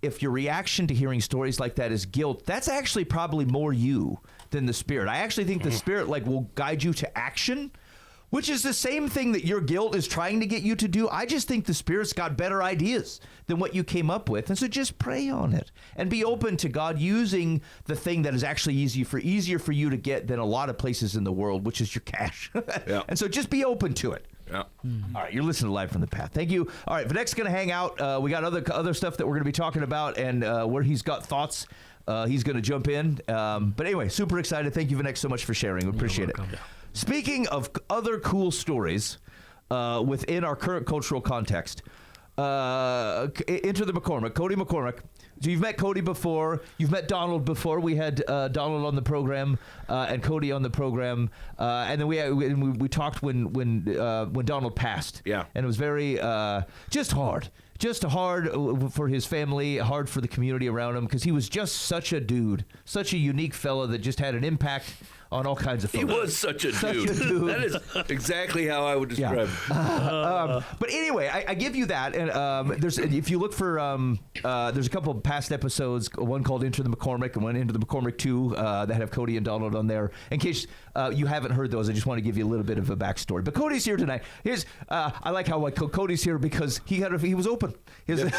if your reaction to hearing stories like that is guilt, that's actually probably more you than the Spirit. I actually think the Spirit like will guide you to action, which is the same thing that your guilt is trying to get you to do. I just think the Spirit's got better ideas than what you came up with. And so just pray on it and be open to God using the thing that is actually easier for you to get than a lot of places in the world, which is your cash. Yeah. And so just be open to it. Yeah. All right, you're listening to Live from the Path. Thank you. All right, Vanek's going to hang out. We got other stuff that we're going to be talking about, and where he's got thoughts, he's going to jump in. But anyway, super excited. Thank you, Vanek, so much for sharing. We appreciate it. Yeah. Speaking of other cool stories within our current cultural context, enter the McCormick, Cody McCormick. So you've met Cody before. You've met Donald before. We had Donald on the program and Cody on the program, and then we talked when Donald passed. Yeah, and it was very just hard for his family, hard for the community around him, because he was just such a dude, such a unique fella that just had an impact on all kinds of folks. He was such a dude. That is exactly how I would describe him. But anyway, I give you that. And if you look for, there's a couple of past episodes, one called Enter the McCormick and one Enter the McCormick 2 that have Cody and Donald on there. In case you haven't heard those, I just want to give you a little bit of a backstory. But Cody's here tonight. I like how Cody's here because he was open chilling.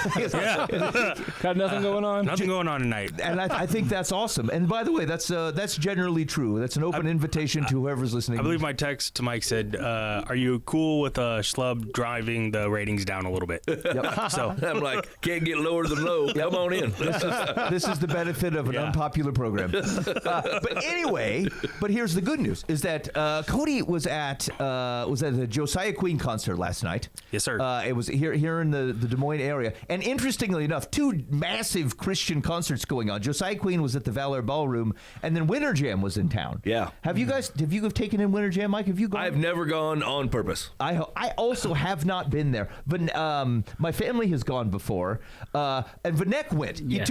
Got nothing going on. Nothing going on tonight. And I think that's awesome. And by the way, that's generally true. That's an open invitation to whoever's listening. I believe my text to Mike said, "Are you cool with Schlub driving the ratings down a little bit?" Yep. So I'm like, can't get lower than low. Come on in. This is the benefit of an unpopular program. But anyway, here's the good news: is that Cody was at the Josiah Queen concert last night. Yes, sir. It was here in the Des Moines area, and interestingly enough, two massive Christian concerts going on. Josiah Queen was at the Valor Ballroom, and then Winter Jam was in town. Yeah. Have you taken in Winter Jam, Mike? Have you gone? I've never gone on purpose. I also have not been there, but my family has gone before, and Vanek went. Yes.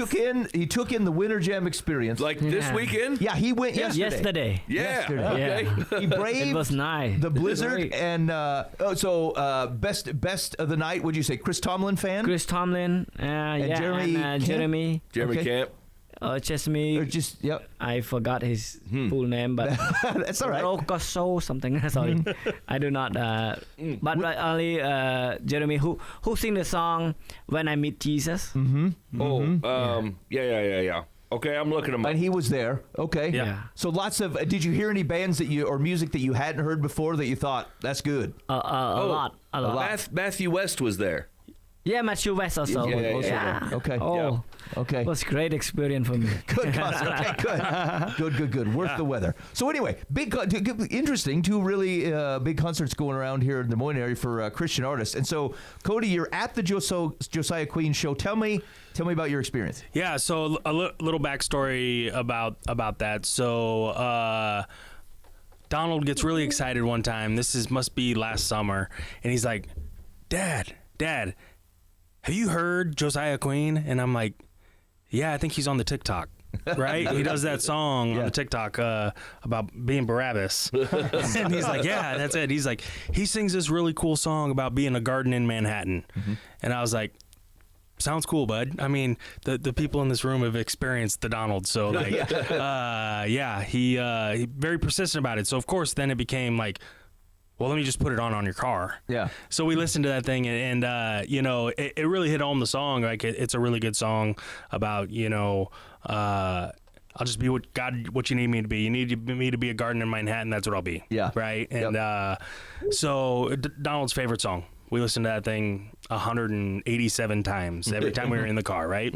He took in the Winter Jam experience. Like this weekend? Yeah, he went yesterday. Yeah. Yesterday. Okay. He braved It was nice. the blizzard, Great. and best of the night. Would you say Chris Tomlin fan? Chris Tomlin, Jeremy Camp? Jeremy, Jeremy Okay. Camp. Chesme. Or just yep. I forgot his full name, but That's all right. Rocoso something. Sorry, I do not. But only Jeremy who sing the song "When I Meet Jesus." Yeah. Okay, I'm looking him up. And he was there. Okay. Yeah. So lots of. Did you hear any bands or music that you hadn't heard before that you thought that's good? A lot. Matthew West was there. Yeah, Matthew West also. Yeah. Okay. Oh, Okay. it was a great experience for me. Good concert. Okay, good. Worth the weather. So anyway, interesting. Two really big concerts going around here in the Des Moines area for Christian artists. And so, Cody, you're at the Josiah Queen show. Tell me about your experience. yeah, so a little backstory about that. So Donald gets really excited one time. Must be last summer, and he's like, "Dad, have you heard Josiah Queen?" And I'm like, "Yeah, I think he's on the TikTok." Right? He does that song on the TikTok about being Barabbas. And he's like, "Yeah, that's it." He's like, he sings this really cool song about being a garden in Manhattan. And I was like, sounds cool, bud. I mean, the people in this room have experienced the Donald, so like, he very persistent about it. So of course, then it became like, well, let me just put it on your car. Yeah. So we listened to that thing, and it really hit home the song. Like it's a really good song about, I'll just be what you need me to be. You need me to be a garden in Manhattan. That's what I'll be. Yeah. Right. And so Donald's favorite song. We listened to that thing 187 times every time we were in the car. Right.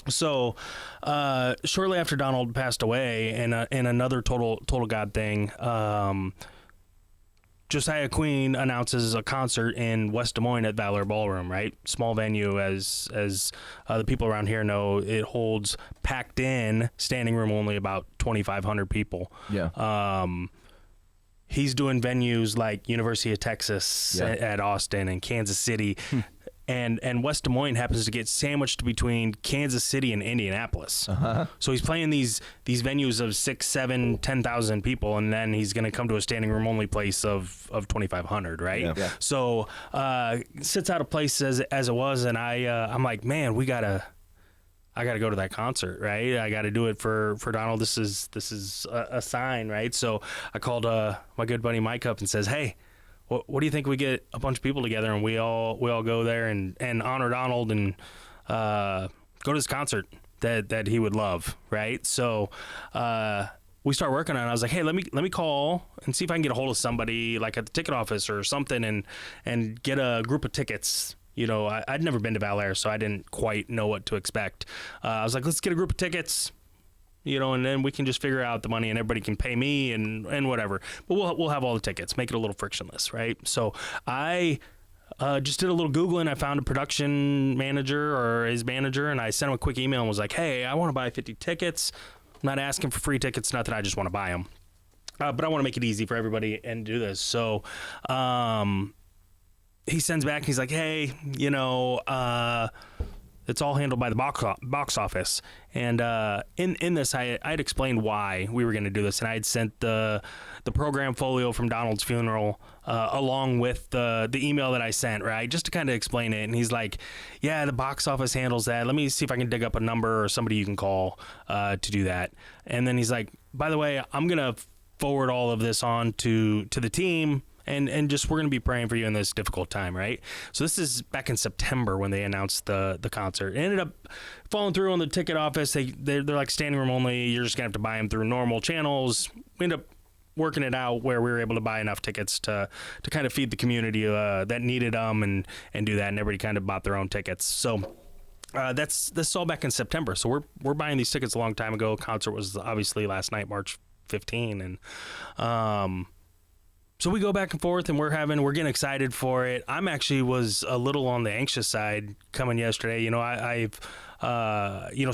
So shortly after Donald passed away, and another total God thing, Josiah Queen announces a concert in West Des Moines at Valor Ballroom, right? Small venue, as the people around here know. It holds packed in, standing room only, about 2,500 people. Yeah. He's doing venues like University of Texas at Austin and Kansas City. And West Des Moines happens to get sandwiched between Kansas City and Indianapolis. So he's playing these venues of 6, 7, 10,000 people, and then he's going to come to a standing room only place of 2,500, right? Yeah. So sits out of place as it was, and I'm like, man, I gotta go to that concert, right? I gotta do it for Donald. This is a sign, right? So I called my good buddy Mike up and says, hey, what do you think we get a bunch of people together and we all go there and honor Donald and go to this concert that he would love, right? So we start working on it. I was like, hey, let me call and see if I can get a hold of somebody like at the ticket office or something and get a group of tickets. I'd never been to Valor, so I didn't quite know what to expect. I was like, let's get a group of tickets. And then we can just figure out the money and everybody can pay me and whatever. But we'll have all the tickets, make it a little frictionless, right? So I just did a little Googling. I found a production manager or his manager, and I sent him a quick email and was like, hey, I want to buy 50 tickets. I'm not asking for free tickets, not that I just want to buy them. But I want to make it easy for everybody and do this. So he sends back, he's like, hey, it's all handled by the box office. And in this, I'd explained why we were going to do this, and I had sent the program folio from Donald's funeral along with the email that I sent, right, just to kind of explain it. And he's like, yeah, the box office handles that. Let me see if I can dig up a number or somebody you can call to do that. And then he's like, by the way, I'm going to forward all of this on to the team. and just we're going to be praying for you in this difficult time, right? So this is back in September when they announced the concert. It ended up falling through on the ticket office. They're like standing room only. You're just going to have to buy them through normal channels. We end up working it out where we were able to buy enough tickets to kind of feed the community that needed them and do that, and everybody kind of bought their own tickets. So this is all back in September. So we're buying these tickets a long time ago. Concert was obviously last night, March 15, and so we go back and forth, and we're getting excited for it. I'm actually was a little on the anxious side coming yesterday. I've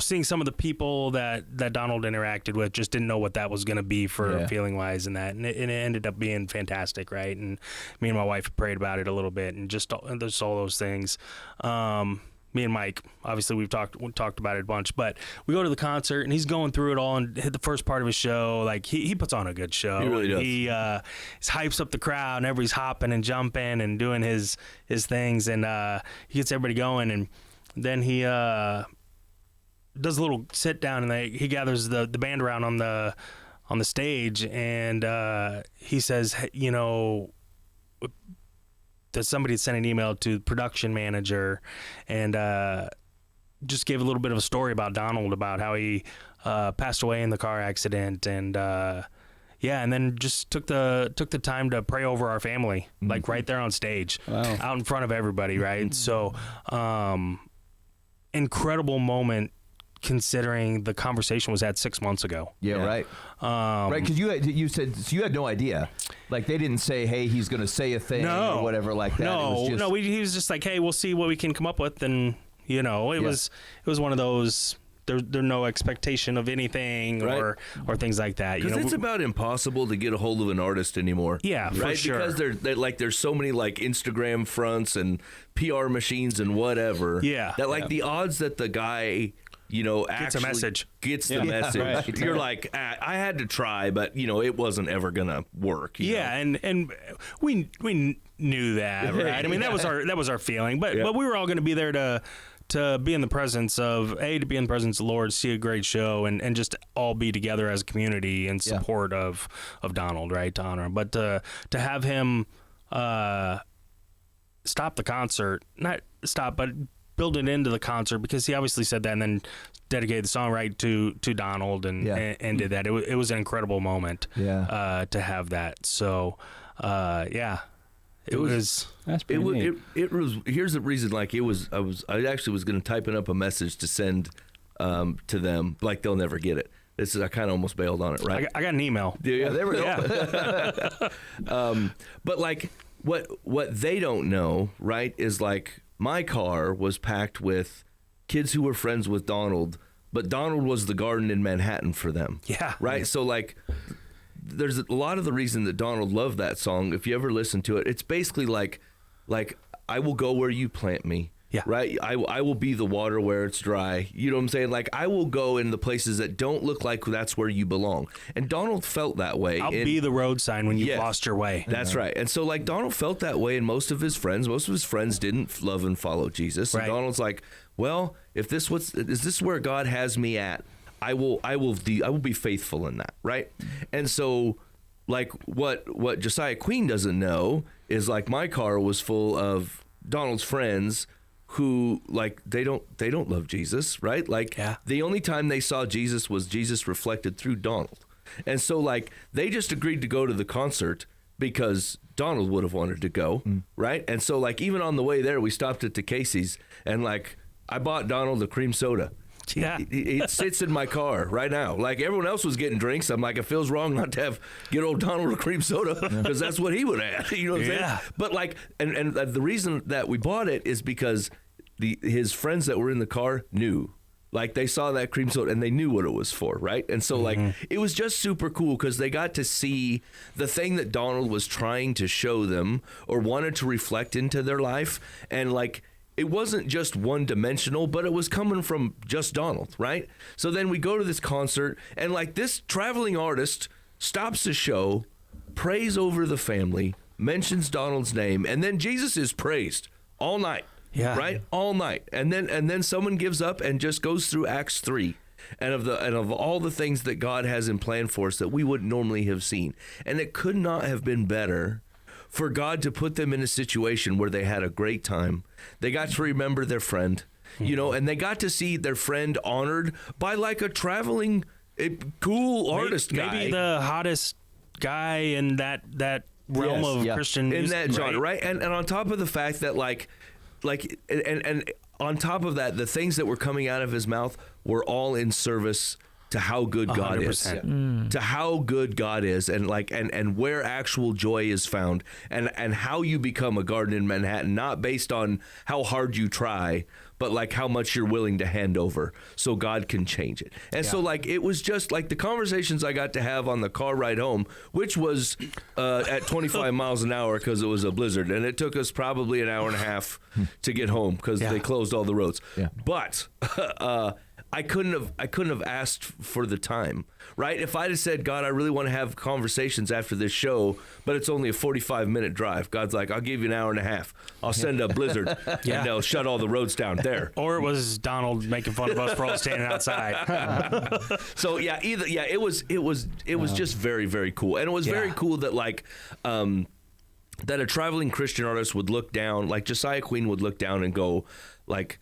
seeing some of the people that Donald interacted with, just didn't know what that was going to be for feeling wise and that, and it ended up being fantastic, right? And me and my wife prayed about it a little bit, and just all those things. Me and Mike, obviously we talked about it a bunch, but we go to the concert and he's going through it all and hit the first part of his show. Like he puts on a good show. He really does. He hypes up the crowd and everybody's hopping and jumping and doing his things, and he gets everybody going, and then he does a little sit down, and he gathers the band around on the stage, and he says, that somebody had sent an email to the production manager and just gave a little bit of a story about Donald, about how he passed away in the car accident, and and then just took the time to pray over our family, like right there on stage, out in front of everybody, right? So incredible moment, considering the conversation was had 6 months ago. Yeah, right. Right, because you said so you had no idea. Like, they didn't say, hey, he's going to say a thing or whatever like that. He was just like, hey, we'll see what we can come up with, and it was one of those. There's no expectation of anything or things like that. Because it's about impossible to get a hold of an artist anymore. Yeah, for sure. Because there's so many like Instagram fronts and PR machines and whatever. Yeah. That the odds that the guy gets a message. Gets the message. Right. You're like, I had to try, but it wasn't ever gonna work. And we knew that, right? I mean, that was our feeling, but we were all going to be there to be in the presence of the Lord, see a great show, and just all be together as a community in support of Donald, right? To honor him, but to have him stop the concert, not stop, but build it into the concert, because he obviously said that and then dedicated the song right to Donald and did that. It was an incredible moment to have that. So it was that's pretty neat. It was. Here's the reason. I actually was going to type up a message to send to them. Like, they'll never get it. I kind of almost bailed on it. Right. I got an email. Yeah, there we go. Yeah. But what they don't know, right, is my car was packed with kids who were friends with Donald, but Donald was the garden in Manhattan for them. Yeah. Right. So there's a lot of the reason that Donald loved that song. If you ever listen to it, it's basically like I will go where you plant me. Yeah. Right. I will be the water where it's dry. You know what I'm saying? I will go in the places that don't look like that's where you belong. And Donald felt that way. I'll be the road sign when you've lost your way. That's right. And so Donald felt that way, and most of his friends didn't love and follow Jesus. And Donald's like, well, is this where God has me at? I will be faithful in that. Right. And so what Josiah Queen doesn't know is my car was full of Donald's friends who they don't love Jesus, right? The only time they saw Jesus was Jesus reflected through Donald. And so they just agreed to go to the concert because Donald would have wanted to go, right? And so even on the way there, we stopped at the Casey's, and I bought Donald a cream soda. Yeah. It sits in my car right now. Everyone else was getting drinks. I'm like, it feels wrong not to get old Donald a cream soda, because that's what he would have. You know what I'm saying? But and the reason that we bought it is because his friends that were in the car knew. They saw that cream soda and they knew what it was for, right? And so it was just super cool because they got to see the thing that Donald was trying to show them or wanted to reflect into their life, and it wasn't just one-dimensional, but it was coming from just Donald, right? So then we go to this concert, and this traveling artist stops the show, prays over the family, mentions Donald's name, and then Jesus is praised all night, right? All night. And then someone gives up and just goes through Acts 3 and of all the things that God has in plan for us that we wouldn't normally have seen. And it could not have been better for God to put them in a situation where they had a great time. They got to remember their friend, you know, and they got to see their friend honored by like a traveling cool artist guy. Maybe the hottest guy in that realm of Christian in music, that genre, right? And on top of the fact that like on top of that, the things that were coming out of his mouth were all in service to how good God is, to how good God is, and like and where actual joy is found, and how you become a garden in Manhattan, not based on how hard you try, but like how much you're willing to hand over so God can change it. And so like it was just like the conversations I got to have on the car ride home, which was at 25 miles an hour because it was a blizzard, and it took us probably an hour and a half to get home because they closed all the roads. But I couldn't have asked for the time, right? If I'd have said, God, I really want to have conversations after this show, but it's only a 45-minute drive. God's like, I'll give you an hour and a half. I'll send a blizzard, and they'll shut all the roads down there. Or it was Donald making fun of us for all standing outside. So it was just very, very cool, and it was very cool that like. That a traveling Christian artist would look down, like Josiah Queen would look down and go, like,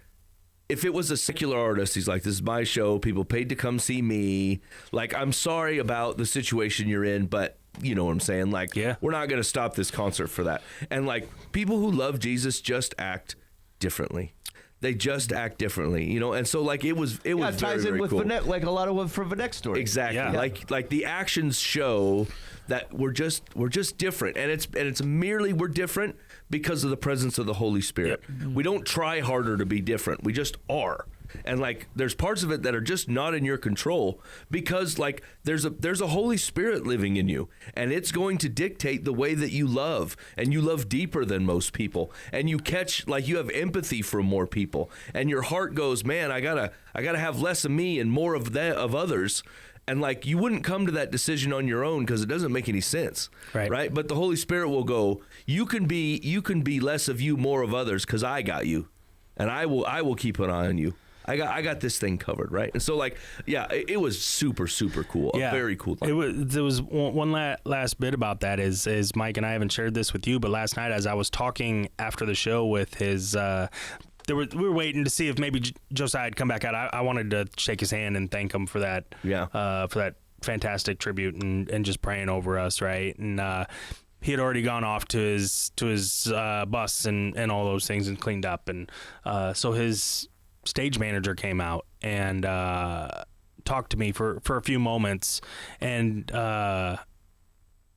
if it was a secular artist, he's like, this is my show. People paid to come see me. Like, I'm sorry about the situation you're in, but you know what I'm saying? Like, we're not going to stop this concert for that. And like, people who love Jesus just act differently. They just act differently, you know, and so like it was it very, ties in very with cool. Vanek, like a lot of from Vanek's story. Exactly, like the actions show that we're just different, and it's merely we're different because of the presence of the Holy Spirit. We don't try harder to be different; we just are. And like there's parts of it that are just not in your control because like there's a Holy Spirit living in you, and it's going to dictate the way that you love, and you love deeper than most people, and you catch like you have empathy for more people, and your heart goes, man, I gotta have less of me and more of others. And like you wouldn't come to that decision on your own because it doesn't make any sense, right? But the Holy Spirit will go, you can be less of you, more of others, because I got you, and I will keep an eye on you. I got this thing covered, right? And so, like, it was super, super cool. A very cool line. There was one last bit about that is Mike and I haven't shared this with you, but last night as I was talking after the show with his, we were waiting to see if maybe Josiah had come back out. I wanted to shake his hand and thank him for that, for that fantastic tribute and just praying over us, right? And he had already gone off to his bus and all those things and cleaned up, and so his stage manager came out and talked to me for a few moments, and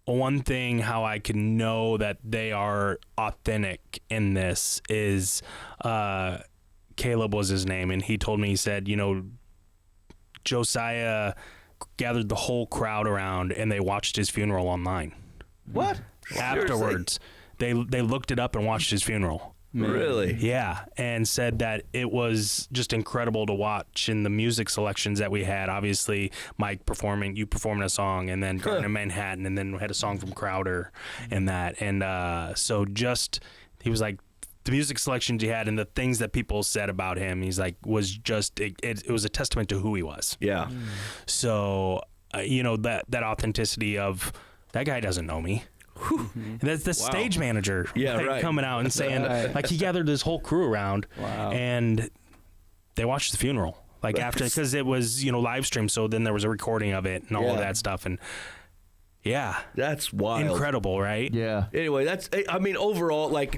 one thing how I can know that they are authentic in this is Caleb was his name, and he told me, he said, you know, Josiah gathered the whole crowd around and they watched his funeral online. What? Afterwards, they looked it up and watched his funeral. Really? Yeah, and said that it was just incredible to watch in the music selections that we had. Obviously, Mike you performing a song, and then Garden of Manhattan, and then we had a song from Crowder and that. And so just, he was like, the music selections he had and the things that people said about him, he's like, was just, it was a testament to who he was. Yeah. So, you know, that authenticity of, that guy doesn't know me. And that's the stage manager coming out and saying, like, he gathered this whole crew around and they watched the funeral, like, after, because it was, you know, live stream, so then there was a recording of it and all of that stuff, and that's wild, incredible, right? Anyway, I mean, overall, like,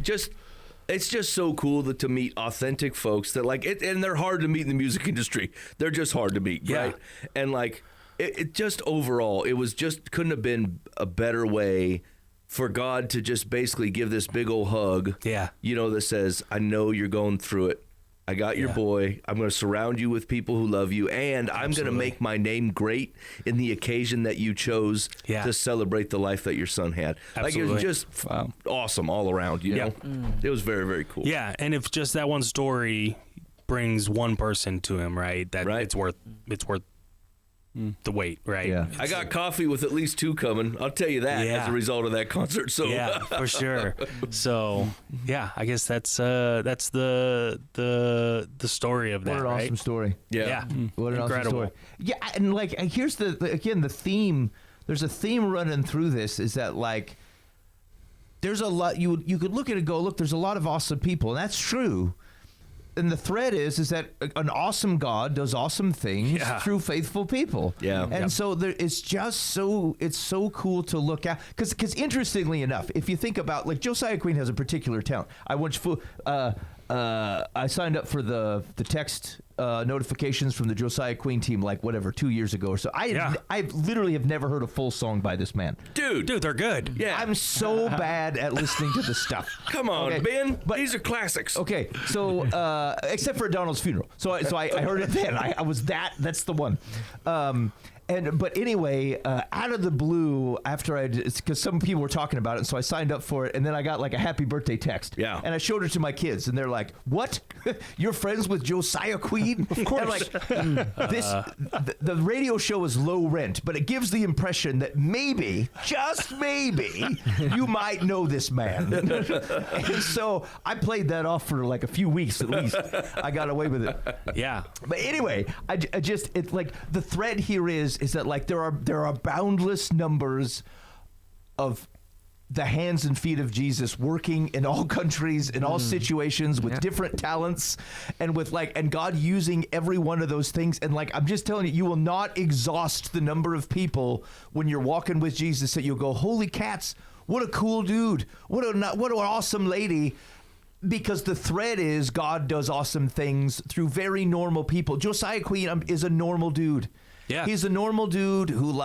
it's just so cool to meet authentic folks that like it, and they're hard to meet in the music industry. They're just hard to meet, right? And like it just overall, it was just couldn't have been a better way for God to just basically give this big old hug, you know, that says, I know you're going through it. I got your boy. I'm going to surround you with people who love you, and I'm going to make my name great in the occasion that you chose to celebrate the life that your son had. Like, it was just awesome all around, you know? It was very, very cool. Yeah, and if just that one story brings one person to him, right, that it's worth the wait, right? Yeah. I got coffee with at least 2 coming. I'll tell you that as a result of that concert. So yeah, for sure. So yeah, I guess that's the story of that. What an awesome story. Yeah. What an incredible. awesome story. Yeah, and like here's the theme. There's a theme running through this, is that like there's a lot you could look at it and go, look, there's a lot of awesome people, and that's true. And the thread is that an awesome God does awesome things through faithful people. Yeah. And so it's so cool to look at. Because interestingly enough, if you think about, like, Josiah Queen has a particular talent. I signed up for the text notifications from the Josiah Queen team, like, 2 years ago or so. I literally have never heard a full song by this man. Dude, they're good. Yeah. I'm so bad at listening to the stuff. Come on, Okay, Ben. But these are classics. Okay, so except for Donald's funeral, so I heard it then. I was that's the one. But anyway, out of the blue, after because some people were talking about it, and so I signed up for it, and then I got like a happy birthday text. Yeah. And I showed it to my kids, and they're like, "What? You're friends with Josiah Queen?" Of course. And like, the radio show is low rent, but it gives the impression that maybe, just maybe, you might know this man. And so I played that off for like a few weeks at least. I got away with it. Yeah. But anyway, I just it's like the thread here is that, like, there are boundless numbers of the hands and feet of Jesus working in all countries, in all situations, with different talents, and with and God using every one of those things. And like, I'm just telling you, you will not exhaust the number of people when you're walking with Jesus that you'll go, holy cats, what a cool dude, what an awesome lady. Because the thread is God does awesome things through very normal people. Josiah Queen is a normal dude. Yeah. He's a normal dude who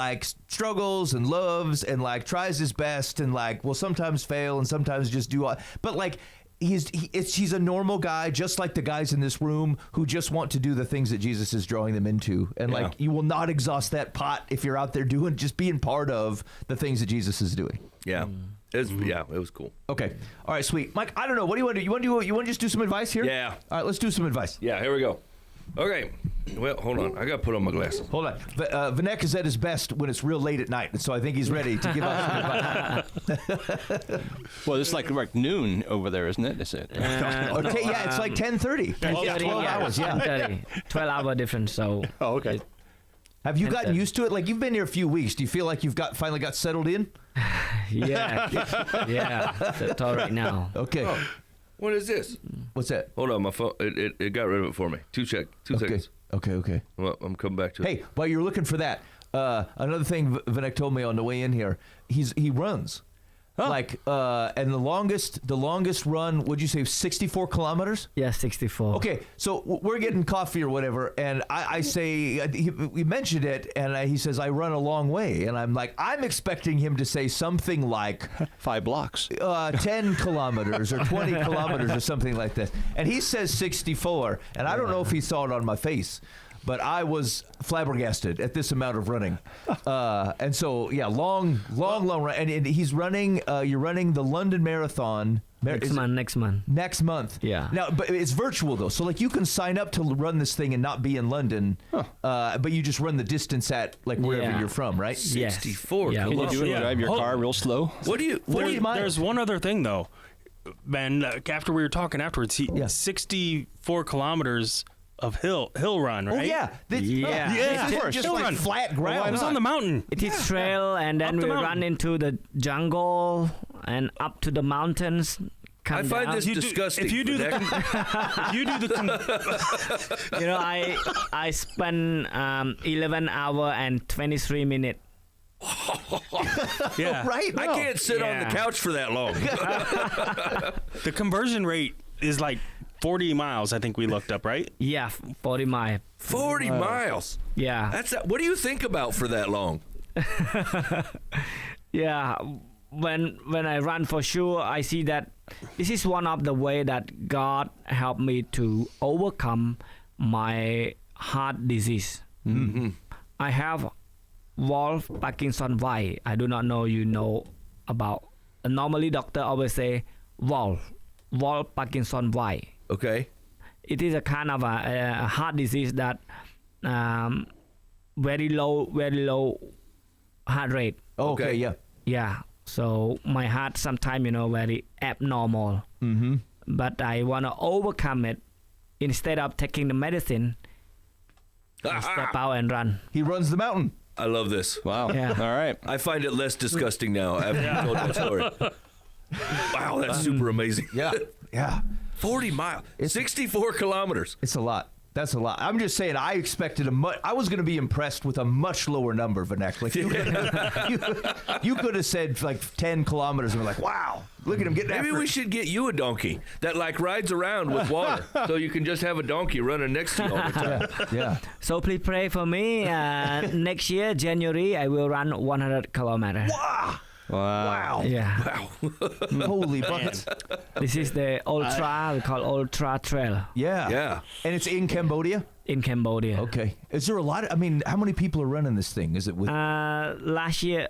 struggles and loves and tries his best and will sometimes fail and sometimes just do all, but he's a normal guy, just like the guys in this room who just want to do the things that Jesus is drawing them into. And you will not exhaust that pot if you're out there just being part of the things that Jesus is doing. Yeah. It was cool. Okay. All right, sweet. Mike, I don't know. What do you want to do? You want to just do some advice here? Yeah. All right, let's do some advice. Yeah, here we go. Okay. Well, hold on. I got to put on my glasses. Hold on. Vanek is at his best when it's real late at night, and so I think he's ready to give out some advice. Well, it's like noon over there, isn't it? Is it? Okay, yeah, it's like 10:30. 12 hours, yeah. 10:30. 12-hour difference, so... Oh, okay. Have you gotten used to it? Like, you've been here a few weeks. Do you feel like you've finally got settled in? Yeah. That's all right now. Okay. Oh, what is this? What's that? Hold on, my phone. It got rid of it for me. Two seconds. Okay. Well, I'm coming back to it. Hey, while you're looking for that, another thing Vanek told me on the way in here, he runs. Huh. And the longest run, would you say 64 kilometers? Yeah, 64. Okay, so we're getting coffee or whatever, and I say, we mentioned it, and he says, I run a long way. And I'm like, I'm expecting him to say something like 5 blocks. 10 kilometers or 20 kilometers or something like that. And he says 64, and I don't know if he saw it on my face, but I was flabbergasted at this amount of running. And so, yeah, long run. And he's running, you're running the London Marathon. Next month. Next month. Yeah. Now, but it's virtual, though. So, you can sign up to run this thing and not be in London, but you just run the distance at, wherever you're from, right? 64 Yeah. Can you kilometers. do it? Drive your car real slow? What do you... There's one other thing, though. Ben, after we were talking afterwards, 64 kilometers of hill run, right? Oh, yeah. Yeah. It's just Hill run. flat ground. Well, I was on the mountain. It is trail, and then we run into the jungle and up to the mountains. I find this disgusting. If you do Vanek. I spend 11 hour and 23 minutes. Yeah. Right? I can't sit on the couch for that long. The conversion rate is 40 miles, I think we looked up, right? Yeah, 40 miles. 40 miles. Yeah. What do you think about for that long? Yeah. When I run, for sure, I see that this is one of the way that God helped me to overcome my heart disease. Mm-hmm. I have Wolf Parkinson White. I do not know you know about. Normally, doctor always say Wolf Parkinson White. Okay. It is a kind of a heart disease that very low heart rate. Okay, yeah. Yeah. So my heart sometimes, very abnormal. Mm-hmm. But I want to overcome it. Instead of taking the medicine, I step out and run. He runs the mountain. I love this. Wow. Yeah. All right. I find it less disgusting now after you told that story. Wow, that's super amazing. Yeah. Yeah. 40 miles, 64 kilometers. It's a lot. That's a lot. I'm just saying, I expected I was going to be impressed with a much lower number, Vanek. Like you could have said like 10 kilometers and we're like, wow, look at him getting Maybe after we it. should get you a donkey that like rides around with water, so you can just have a donkey running next to you all the time. Yeah. So please pray for me. Next year, January, I will run 100 kilometers. Wow. Yeah. Holy buckets. This is the ultra, we call ultra trail Yeah. Yeah. And it's in Cambodia? in Cambodia. Okay. Is there a lot I mean, how many people are running this thing? Is it with Last year,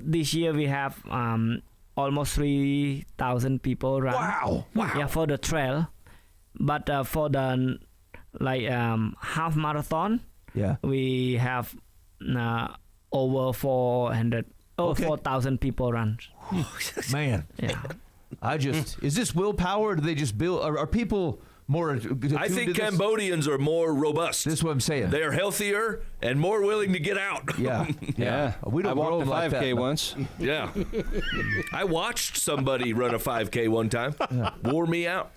this year we have almost 3,000 people run. Wow. Yeah, for the trail. But for the half marathon, Yeah. we have over 4,000 people run. Man. Yeah. Is this willpower or do they just build are people more attuned I think to this? Cambodians are more robust. This is what I'm saying. They're healthier and more willing to get out. Yeah. Yeah. We don't I walked grow a like 5K that. once. Yeah. I watched somebody run a 5K one time. Wore me out.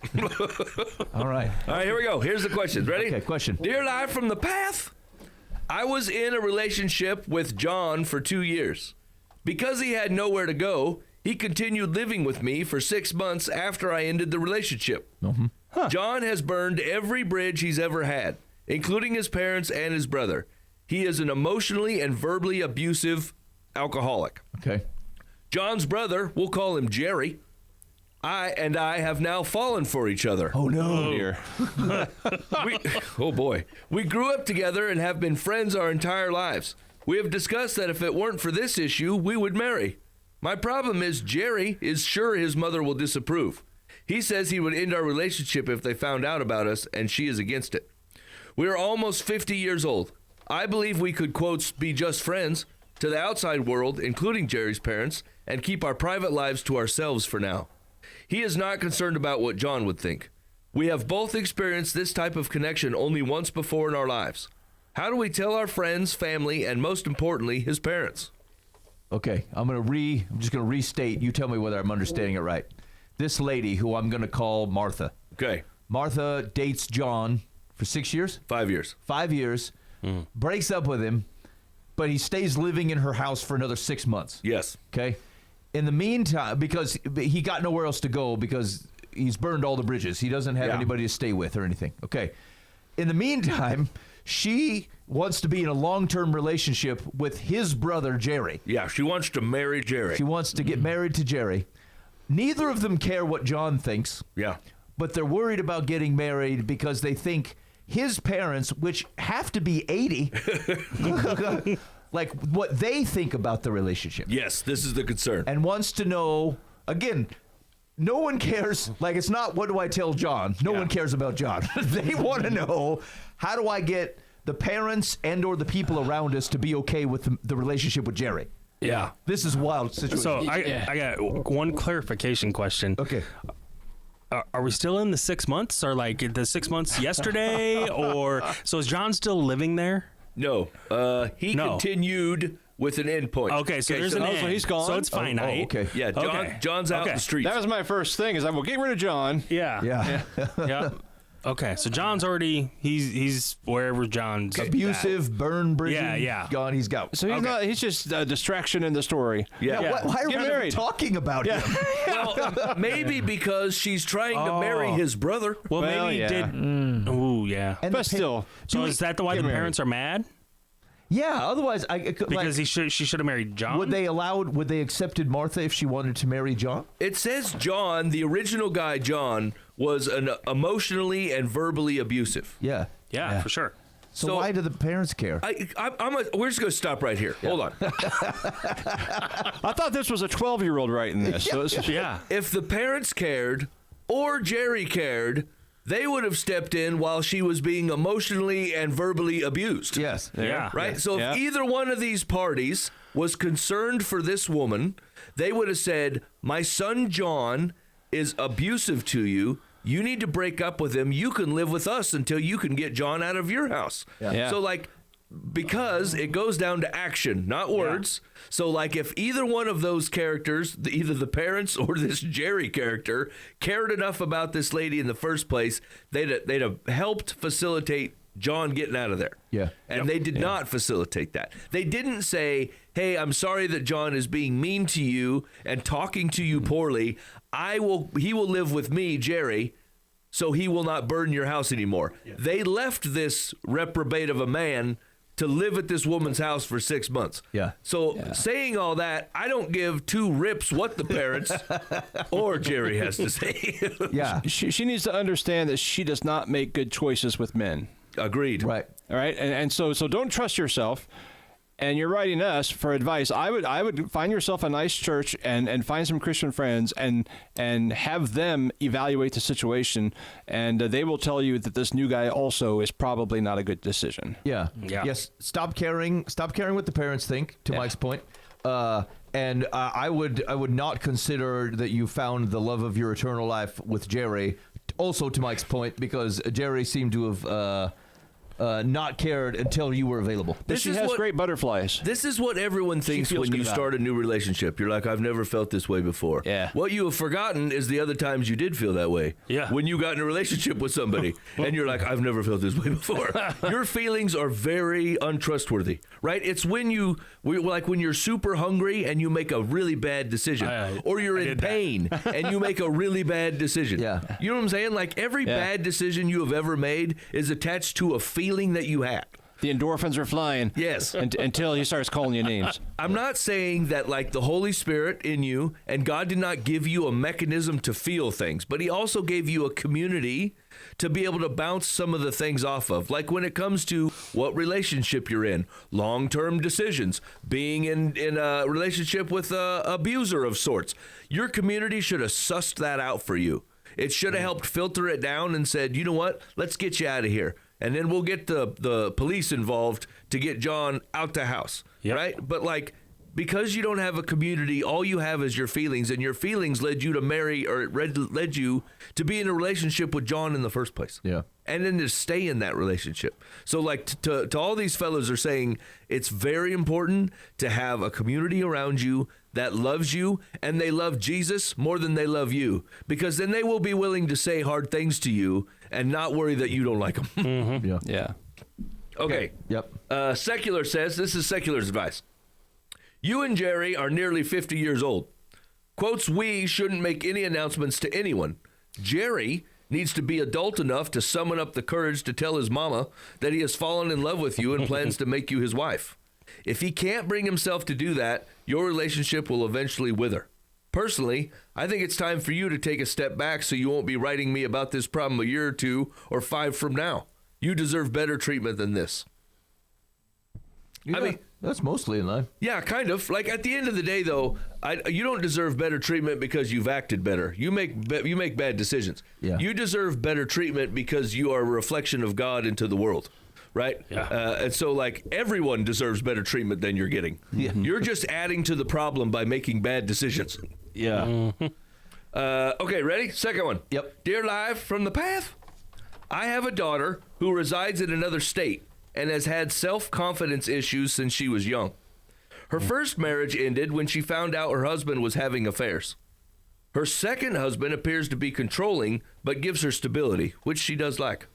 All right. All right, here we go. Here's the question. Ready? Okay, question. Dear Live from the Path, I was in a relationship with John for 2 years. Because he had nowhere to go, he continued living with me for 6 months after I ended the relationship. John has burned every bridge he's ever had, including his parents and his brother. He is an emotionally and verbally abusive alcoholic. Okay. John's brother, we'll call him Jerry, I have now fallen for each other. Oh no. Dear. Oh boy. We grew up together and have been friends our entire lives. We have discussed that if it weren't for this issue, we would marry. My problem is Jerry is sure his mother will disapprove. He says he would end our relationship if they found out about us, and she is against it. We are almost 50 years old. I believe we could, quotes, be just friends to the outside world, including Jerry's parents, and keep our private lives to ourselves for now. He is not concerned about what John would think. We have both experienced this type of connection only once before in our lives. How do we tell our friends, family, and most importantly, his parents? Okay. I'm just gonna restate. You tell me whether I'm understanding it right. This lady who I'm gonna call Martha. Okay, Martha dates John for 6 years? 5 years. 5 years. Breaks up with him, but he stays living in her house for another 6 months. Yes. Okay. In the meantime, because he got nowhere else to go because he's burned all the bridges. He doesn't have anybody to stay with or anything. Okay. In the meantime, she wants to be in a long-term relationship with his brother, Jerry. Yeah, she wants to marry Jerry. She wants to get married to Jerry. Neither of them care what John thinks, Yeah. but they're worried about getting married because they think his parents, which have to be 80, like what they think about the relationship. Yes, this is the concern. And wants to know, again, no one cares. Like, it's not, what do I tell John? No one cares about John. They want to know, how do I get the parents and or the people around us to be okay with the relationship with Jerry? Yeah. This is a wild situation. So I got one clarification question. Okay. Are we still in the 6 months, or like the 6 months yesterday, or so is John still living there? No. He continued with an end point. Okay, so there's an so end. he's gone? So it's finite. okay. Yeah, John's out in the streets. That was my first thing. Is I will get rid of John. Yeah. Yeah. Okay, so John's already he's wherever John's Abusive, burn bridges. Yeah. Gone. He's got. So he's not. He's just a distraction in the story. Yeah. Why are Get we married. talking about him? Well, maybe because she's trying to marry his brother. Well, Well, maybe yeah. he did. Ooh, yeah. And But the still, So is that why the parents are mad? Yeah. Otherwise, Because she should have married John. would they accepted Martha if she wanted to marry John? It says John, the original guy, John, was an emotionally and verbally abusive. Yeah. Yeah, for sure. So why do the parents care? We're just going to stop right here. Hold on. I thought this was a 12-year-old writing this. So it's, Yeah. If the parents cared or Jerry cared, they would have stepped in while she was being emotionally and verbally abused. Yes. Yeah. Right? So Yeah. if either one of these parties was concerned for this woman, they would have said, my son John is abusive to you. You need to break up with him. You can live with us until you can get John out of your house. Yeah. So, like, because it goes down to action, not words. So, like, if either one of those characters, either the parents or this Jerry character, cared enough about this lady in the first place, they'd have helped facilitate John getting out of there. Yeah. And they did not facilitate that. They didn't say, hey, I'm sorry that John is being mean to you and talking to you poorly. He will live with me, Jerry, so he will not burn your house anymore. Yeah. They left this reprobate of a man to live at this woman's house for 6 months. Yeah. So saying all that, I don't give two rips what the parents or Jerry has to say. Yeah. She needs to understand that she does not make good choices with men. Agreed. Right. All right. And so don't trust yourself. And you're writing us for advice. I would find yourself a nice church and find some Christian friends and have them evaluate the situation, and they will tell you that this new guy also is probably not a good decision. Yeah. Yes. Stop caring what the parents think. To Mike's point. And I would not consider that you found the love of your eternal life with Jerry. Also, to Mike's point, because Jerry seemed to have not cared until you were available. She has great butterflies. This is what everyone thinks when you start a new relationship. You're like, I've never felt this way before. Yeah. What you have forgotten is the other times you did feel that way. Yeah. When you got in a relationship with somebody and you're like, I've never felt this way before. Your feelings are very untrustworthy, right? It's when when you're super hungry and you make a really bad decision, or you're in pain and you make a really bad decision. Yeah. You know what I'm saying? Like every bad decision you have ever made is attached to a feeling that you had. The endorphins are flying. Yes. Until he starts calling you names. I'm not saying that like the Holy Spirit in you, and God did not give you a mechanism to feel things, but he also gave you a community to be able to bounce some of the things off of. Like when it comes to what relationship you're in, long-term decisions, being in a relationship with an abuser of sorts. Your community should have sussed that out for you. It should have helped filter it down and said, you know what, let's get you out of here. And then we'll get the police involved to get John out the house, right? But like, because you don't have a community, all you have is your feelings, and your feelings led you to marry, or led you to be in a relationship with John in the first place. Yeah. And then to stay in that relationship. So like to all these fellows are saying, it's very important to have a community around you that loves you, and they love Jesus more than they love you, because then they will be willing to say hard things to you and not worry that you don't like them. Mm-hmm. Yeah. Okay. Yep. Secular says, this is Secular's advice. You and Jerry are nearly 50 years old. Quotes, we shouldn't make any announcements to anyone. Jerry needs to be adult enough to summon up the courage to tell his mama that he has fallen in love with you and plans to make you his wife. If he can't bring himself to do that, your relationship will eventually wither. Personally, I think it's time for you to take a step back so you won't be writing me about this problem a year or 2 or 5 from now. You deserve better treatment than this. Yeah, I mean, that's mostly in line. Yeah, kind of. Like at the end of the day, though, you don't deserve better treatment because you've acted better. You make bad decisions. Yeah. You deserve better treatment because you are a reflection of God into the world, right? Yeah. And so, like, everyone deserves better treatment than you're getting. Yeah. You're just adding to the problem by making bad decisions. Yeah. Okay, ready? Second one. Yep. Dear Live from the Path, I have a daughter who resides in another state and has had self-confidence issues since she was young. Her first marriage ended when she found out her husband was having affairs. Her second husband appears to be controlling, but gives her stability, which she does lack.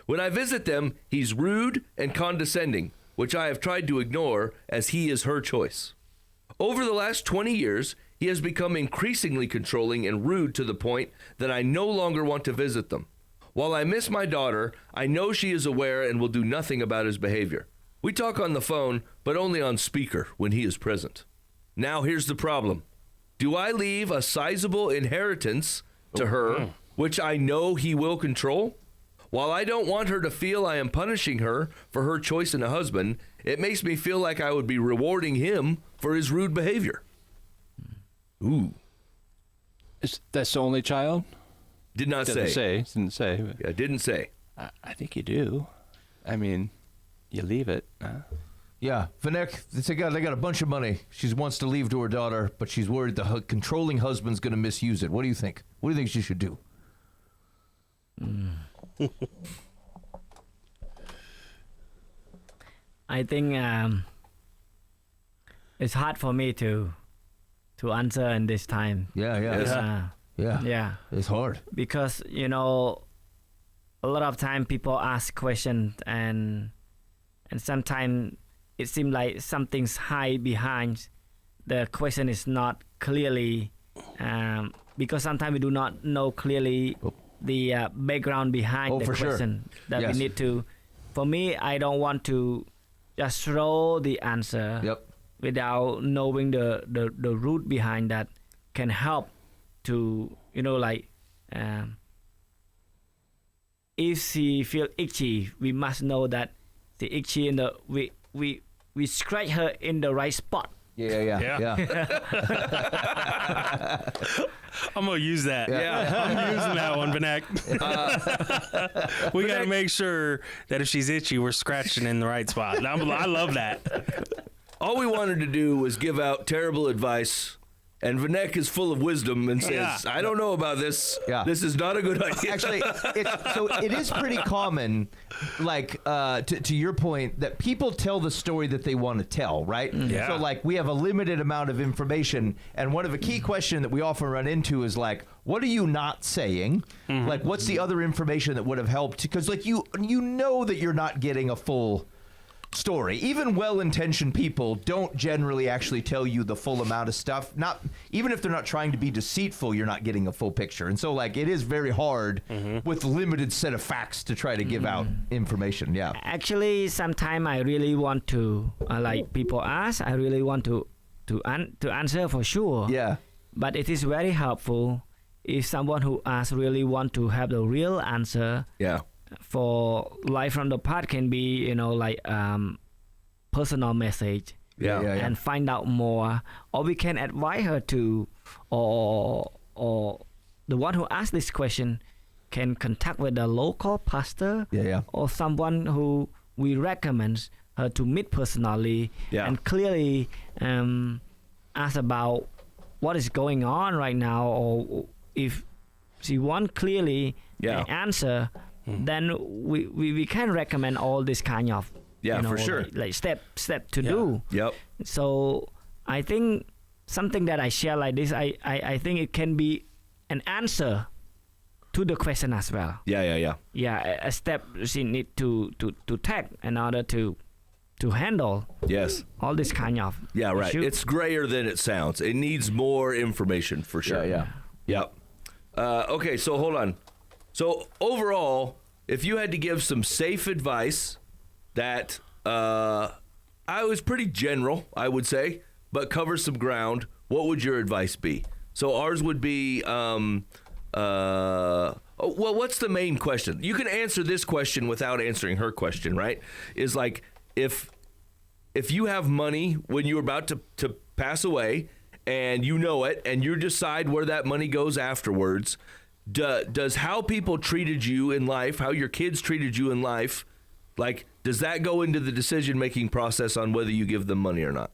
When I visit them, he's rude and condescending, which I have tried to ignore as he is her choice. Over the last 20 years, he has become increasingly controlling and rude to the point that I no longer want to visit them. While I miss my daughter, I know she is aware and will do nothing about his behavior. We talk on the phone, but only on speaker when he is present. Now here's the problem. Do I leave a sizable inheritance to her, which I know he will control? While I don't want her to feel I am punishing her for her choice in a husband, it makes me feel like I would be rewarding him for his rude behavior. Ooh. That's the only child? Did not say. Didn't say. Yeah, didn't say. I think you do. I mean, you leave it. Yeah, Vanek, they got a bunch of money. She wants to leave to her daughter, but she's worried the controlling husband's going to misuse it. What do you think? What do you think she should do? I think it's hard for me to answer in this time. Yeah, yeah, Yes. yeah. Yeah, It's hard. because a lot of time people ask questions and sometimes it seems like something's hide behind the question is not clearly because sometimes we do not know clearly the background behind the for sure. question that Yes. we need to. For me, I don't want to just throw the answer Yep. without knowing the root behind that can help to if she feel itchy, we must know that the itchy in the we scratch her in the right spot. Yeah, yeah, Yeah. yeah. I'm gonna use that. Yeah. I'm using that one, Vanek. We gotta make sure that if she's itchy, we're scratching in the right spot. I love that. All we wanted to do was give out terrible advice, and Vanek is full of wisdom and says, Yeah. I don't know about this. Yeah. This is not a good idea. Actually, it is pretty common, like to your point, that people tell the story that they want to tell, right? Yeah. So like we have a limited amount of information, and one of the key questions that we often run into is like, what are you not saying? Like, what's the other information that would have helped? Because like you know that you're not getting a full story. Even well-intentioned people don't generally actually tell you the full amount of stuff. Not even if they're not trying to be deceitful, you're not getting a full picture. And so like it is very hard with limited set of facts to try to give out information. Yeah. Actually, sometimes I really want to, like people ask, I really want to answer for sure. Yeah. But it is very helpful if someone who asks really want to have the real answer. Yeah. For life from the past can be personal message. Yeah. Yeah. And find out more, or we can advise her to, or the one who asked this question can contact with the local pastor, Yeah. or someone who we recommend her to meet personally, Yeah. and clearly ask about what is going on right now, or if she want clearly Yeah. an answer, then we can recommend all this kind of Yeah, for sure. like step to do. Yep. So I think something that I share like this, I think it can be an answer to the question as well. Yeah. Yeah, a step she need to take in order to handle Yes. all this kind of Yeah, right. issue. It's grayer than it sounds. It needs more information for sure. Yeah. Yep. Okay, so hold on. So overall, if you had to give some safe advice that I was pretty general, I would say, but covers some ground, what would your advice be? So ours would be, what's the main question? You can answer this question without answering her question, right? Is like, if you have money when you're about to pass away and you know it and you decide where that money goes afterwards, does how people treated you in life, how your kids treated you in life, like, does that go into the decision-making process on whether you give them money or not?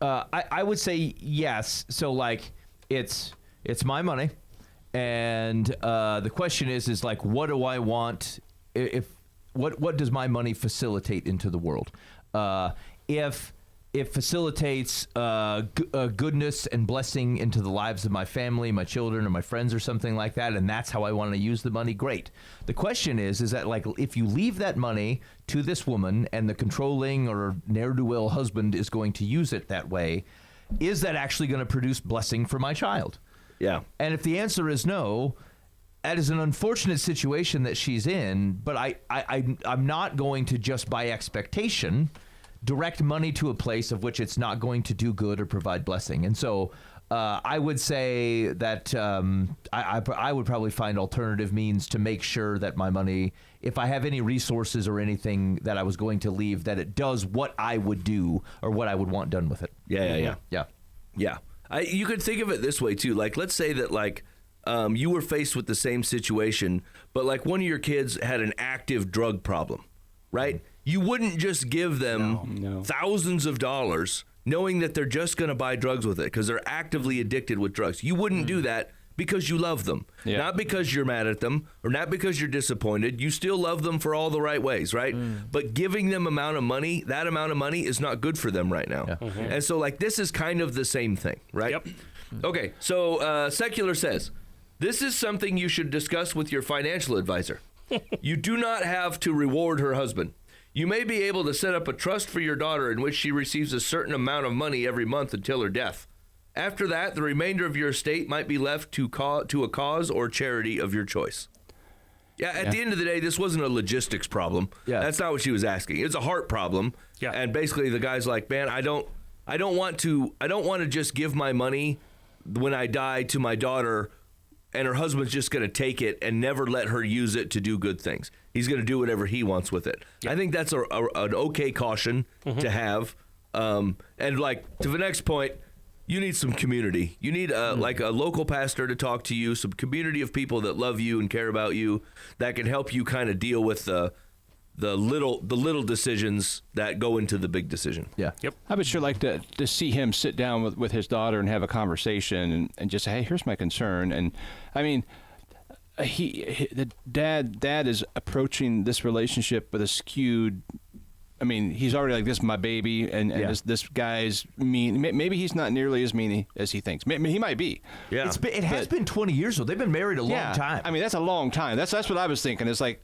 I would say yes. So like it's my money, and the question is like, what do I want? What does my money facilitate into the world? If it facilitates goodness and blessing into the lives of my family, my children, or my friends, or something like that, and that's how I want to use the money, great. The question is that like, if you leave that money to this woman and the controlling or ne'er-do-well husband is going to use it that way, is that actually going to produce blessing for my child? Yeah. And if the answer is no, that is an unfortunate situation that she's in, but I'm not going to just by expectation direct money to a place of which it's not going to do good or provide blessing. And so I would say that I would probably find alternative means to make sure that my money, if I have any resources or anything that I was going to leave, that it does what I would do or what I would want done with it. Yeah. Yeah. You could think of it this way too. Like, let's say that like you were faced with the same situation, but like one of your kids had an active drug problem, right? You wouldn't just give them thousands of dollars knowing that they're just going to buy drugs with it because they're actively addicted with drugs. You wouldn't do that because you love them, Yeah. not because you're mad at them or not because you're disappointed. You still love them for all the right ways, right? But giving them that amount of money is not good for them right now. And so like this is kind of the same thing, right? Yep. Okay, so Secular says, this is something you should discuss with your financial advisor. You do not have to reward her husband. You may be able to set up a trust for your daughter in which she receives a certain amount of money every month until her death. After that, the remainder of your estate might be left to a cause or charity of your choice. Yeah, at the end of the day, this wasn't a logistics problem. Yeah. That's not what she was asking. It's a heart problem. Yeah. And basically the guy's like, man, I don't want to just give my money when I die to my daughter and her husband's just going to take it and never let her use it to do good things. He's going to do whatever he wants with it. Yeah. I think that's an okay caution to have. And like to the next point, you need some community. You need like a local pastor to talk to you, some community of people that love you and care about you that can help you kind of deal with the little decisions that go into the big decision. Yeah. Yep. I would sure like to see him sit down with his daughter and have a conversation and just say, hey, here's my concern. And I mean, the dad is approaching this relationship with a skewed. I mean, he's already like, this is my baby, and this guy's mean. Maybe he's not nearly as mean as he thinks. Maybe he might be. Yeah. It has been 20 years, though. They've been married a long time. I mean, that's a long time. That's what I was thinking. It's like,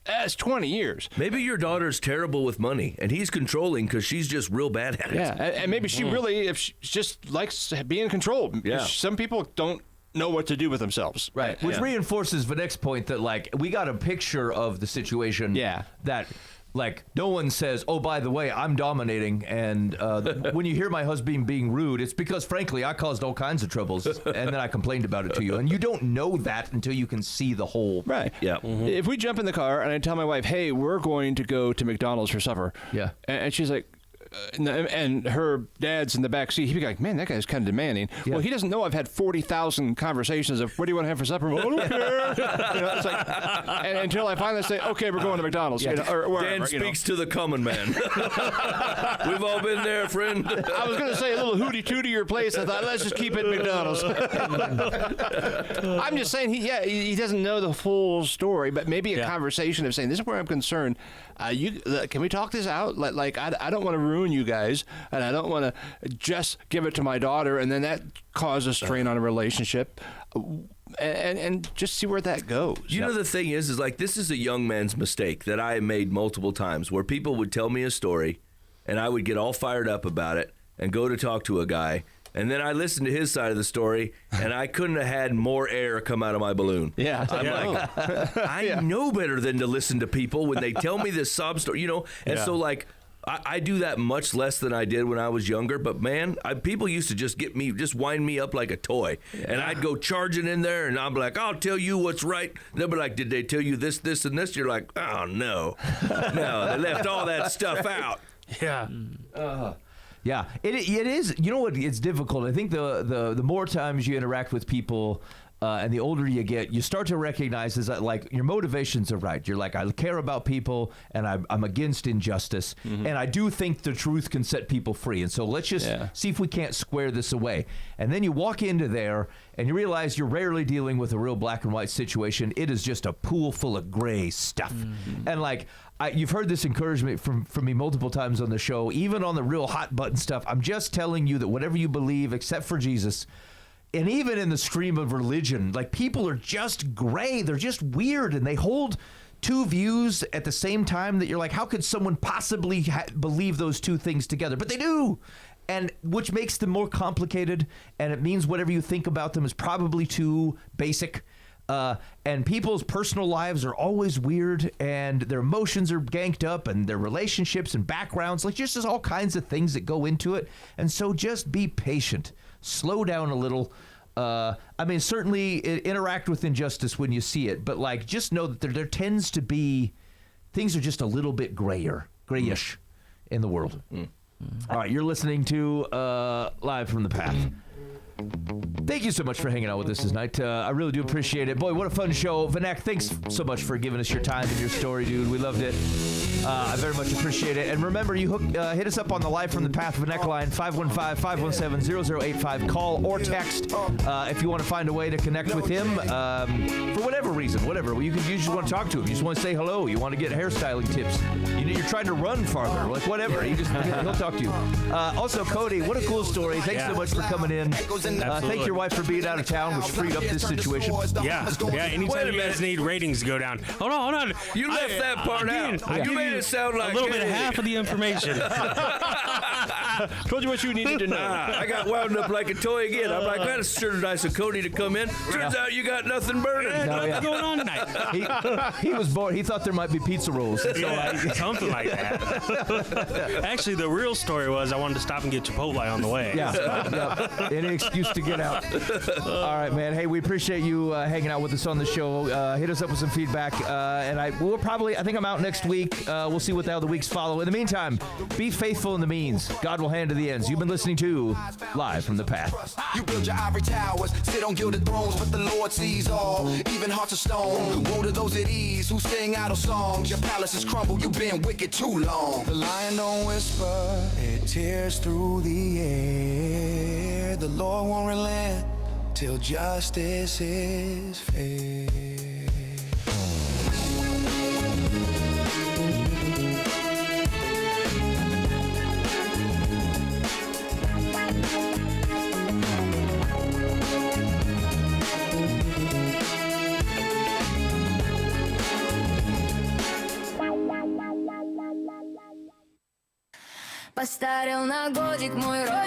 that's 20 years. Maybe your daughter's terrible with money, and he's controlling because she's just real bad at it. Yeah, and maybe she really, if she just likes being controlled. Yeah. Some people don't know what to do with themselves. Right. Which reinforces Vanek's point that, like, we got a picture of the situation that, like, no one says, oh, by the way, I'm dominating, and when you hear my husband being rude, it's because, frankly, I caused all kinds of troubles, and then I complained about it to you. And you don't know that until you can see the whole... Right. Yeah. If we jump in the car and I tell my wife, hey, we're going to go to McDonald's for supper. Yeah. And she's like, and her dad's in the back seat. He'd be like, man, that guy's kind of demanding. Yeah. Well, he doesn't know I've had 40,000 conversations of, what do you want to have for supper? Well, I don't care. It's like, and until I finally say, okay, we're going to McDonald's. Or wherever, Dan speaks to the common man. We've all been there, friend. I was going to say a little hootie-tootie to your place. I thought, let's just keep it at McDonald's. I'm just saying, he doesn't know the full story, but maybe a conversation of saying, this is where I'm concerned. Can we talk this out? Like I don't want to ruin you guys, and I don't want to just give it to my daughter, and then that causes strain on a relationship. And just see where that goes. You know, the thing is like, this is a young man's mistake that I made multiple times, where people would tell me a story, and I would get all fired up about it and go to talk to a guy. And then I listened to his side of the story, and I couldn't have had more air come out of my balloon. Yeah. I'm like, I know better than to listen to people when they tell me this sob story, you know? And so, like, I do that much less than I did when I was younger. But, man, people used to just wind me up like a toy. And I'd go charging in there, and I'm like, I'll tell you what's right. They'll be like, did they tell you this, this, and this? You're like, oh, no. No, they left all that stuff out. Yeah. Yeah, it is. You know what? It's difficult. I think the more times you interact with people, and the older you get, you start to recognize is that, like, your motivations are right. You're like, I care about people, and I'm against injustice, and I do think the truth can set people free. And so let's just see if we can't square this away. And then you walk into there, and you realize you're rarely dealing with a real black and white situation. It is just a pool full of gray stuff. And like, you've heard this encouragement from me multiple times on the show, even on the real hot button stuff. I'm just telling you that whatever you believe, except for Jesus, and even in the stream of religion, like, people are just gray. They're just weird, and they hold two views at the same time that you're like, how could someone possibly believe those two things together? But they do. And which makes them more complicated, and it means whatever you think about them is probably too basic. And people's personal lives are always weird, and their emotions are ganked up, and their relationships and backgrounds, like, just there's all kinds of things that go into it. And so just be patient. Slow down a little. I mean, certainly interact with injustice when you see it, but, like, just know that there tends to be, things are just a little bit grayish in the world. All right, you're listening to Live from the Path. Thank you so much for hanging out with us tonight. I really do appreciate it. Boy, what a fun show. Vanek, thanks so much for giving us your time and your story, dude. We loved it. I very much appreciate it. And remember, you hit us up on the Live from the Path Vanek line, 515-517-0085. Call or text if you want to find a way to connect with him for whatever reason, whatever. You just want to talk to him. You just want to say hello. You want to get hairstyling tips. You're trying to run farther, like whatever. He'll talk to you. Also, Cody, what a cool story. Thanks so much for coming in. Thank your wife for being out of town, which freed up this situation. Yeah. Anytime you guys need ratings to go down. Hold on. You left that part out. You made it sound like a little bit of half of the information. Told you what you needed to know. I got wound up like a toy again. I'm like, that's sure nice of Cody to come in. Turns out you got nothing burning. What's going on tonight? He was bored. He thought there might be pizza rolls. Something like that. Actually, the real story was I wanted to stop and get Chipotle on the way. Yeah. Any excuse to get out. All right, man. Hey, we appreciate you hanging out with us on the show. Hit us up with some feedback. And I think I'm out next week. We'll see what the other weeks follow. In the meantime, be faithful in the means. God will hand to the ends. You've been listening to Live from the Path. You build your ivory towers, sit on gilded thrones, but the Lord sees all, even hearts of stone. Woe to those at ease who sing idle songs. Your palaces crumble, you've been wicked too long. The lion don't whisper, it tears through the air. The Lord won't relent till justice is fair. Постарел на годик мой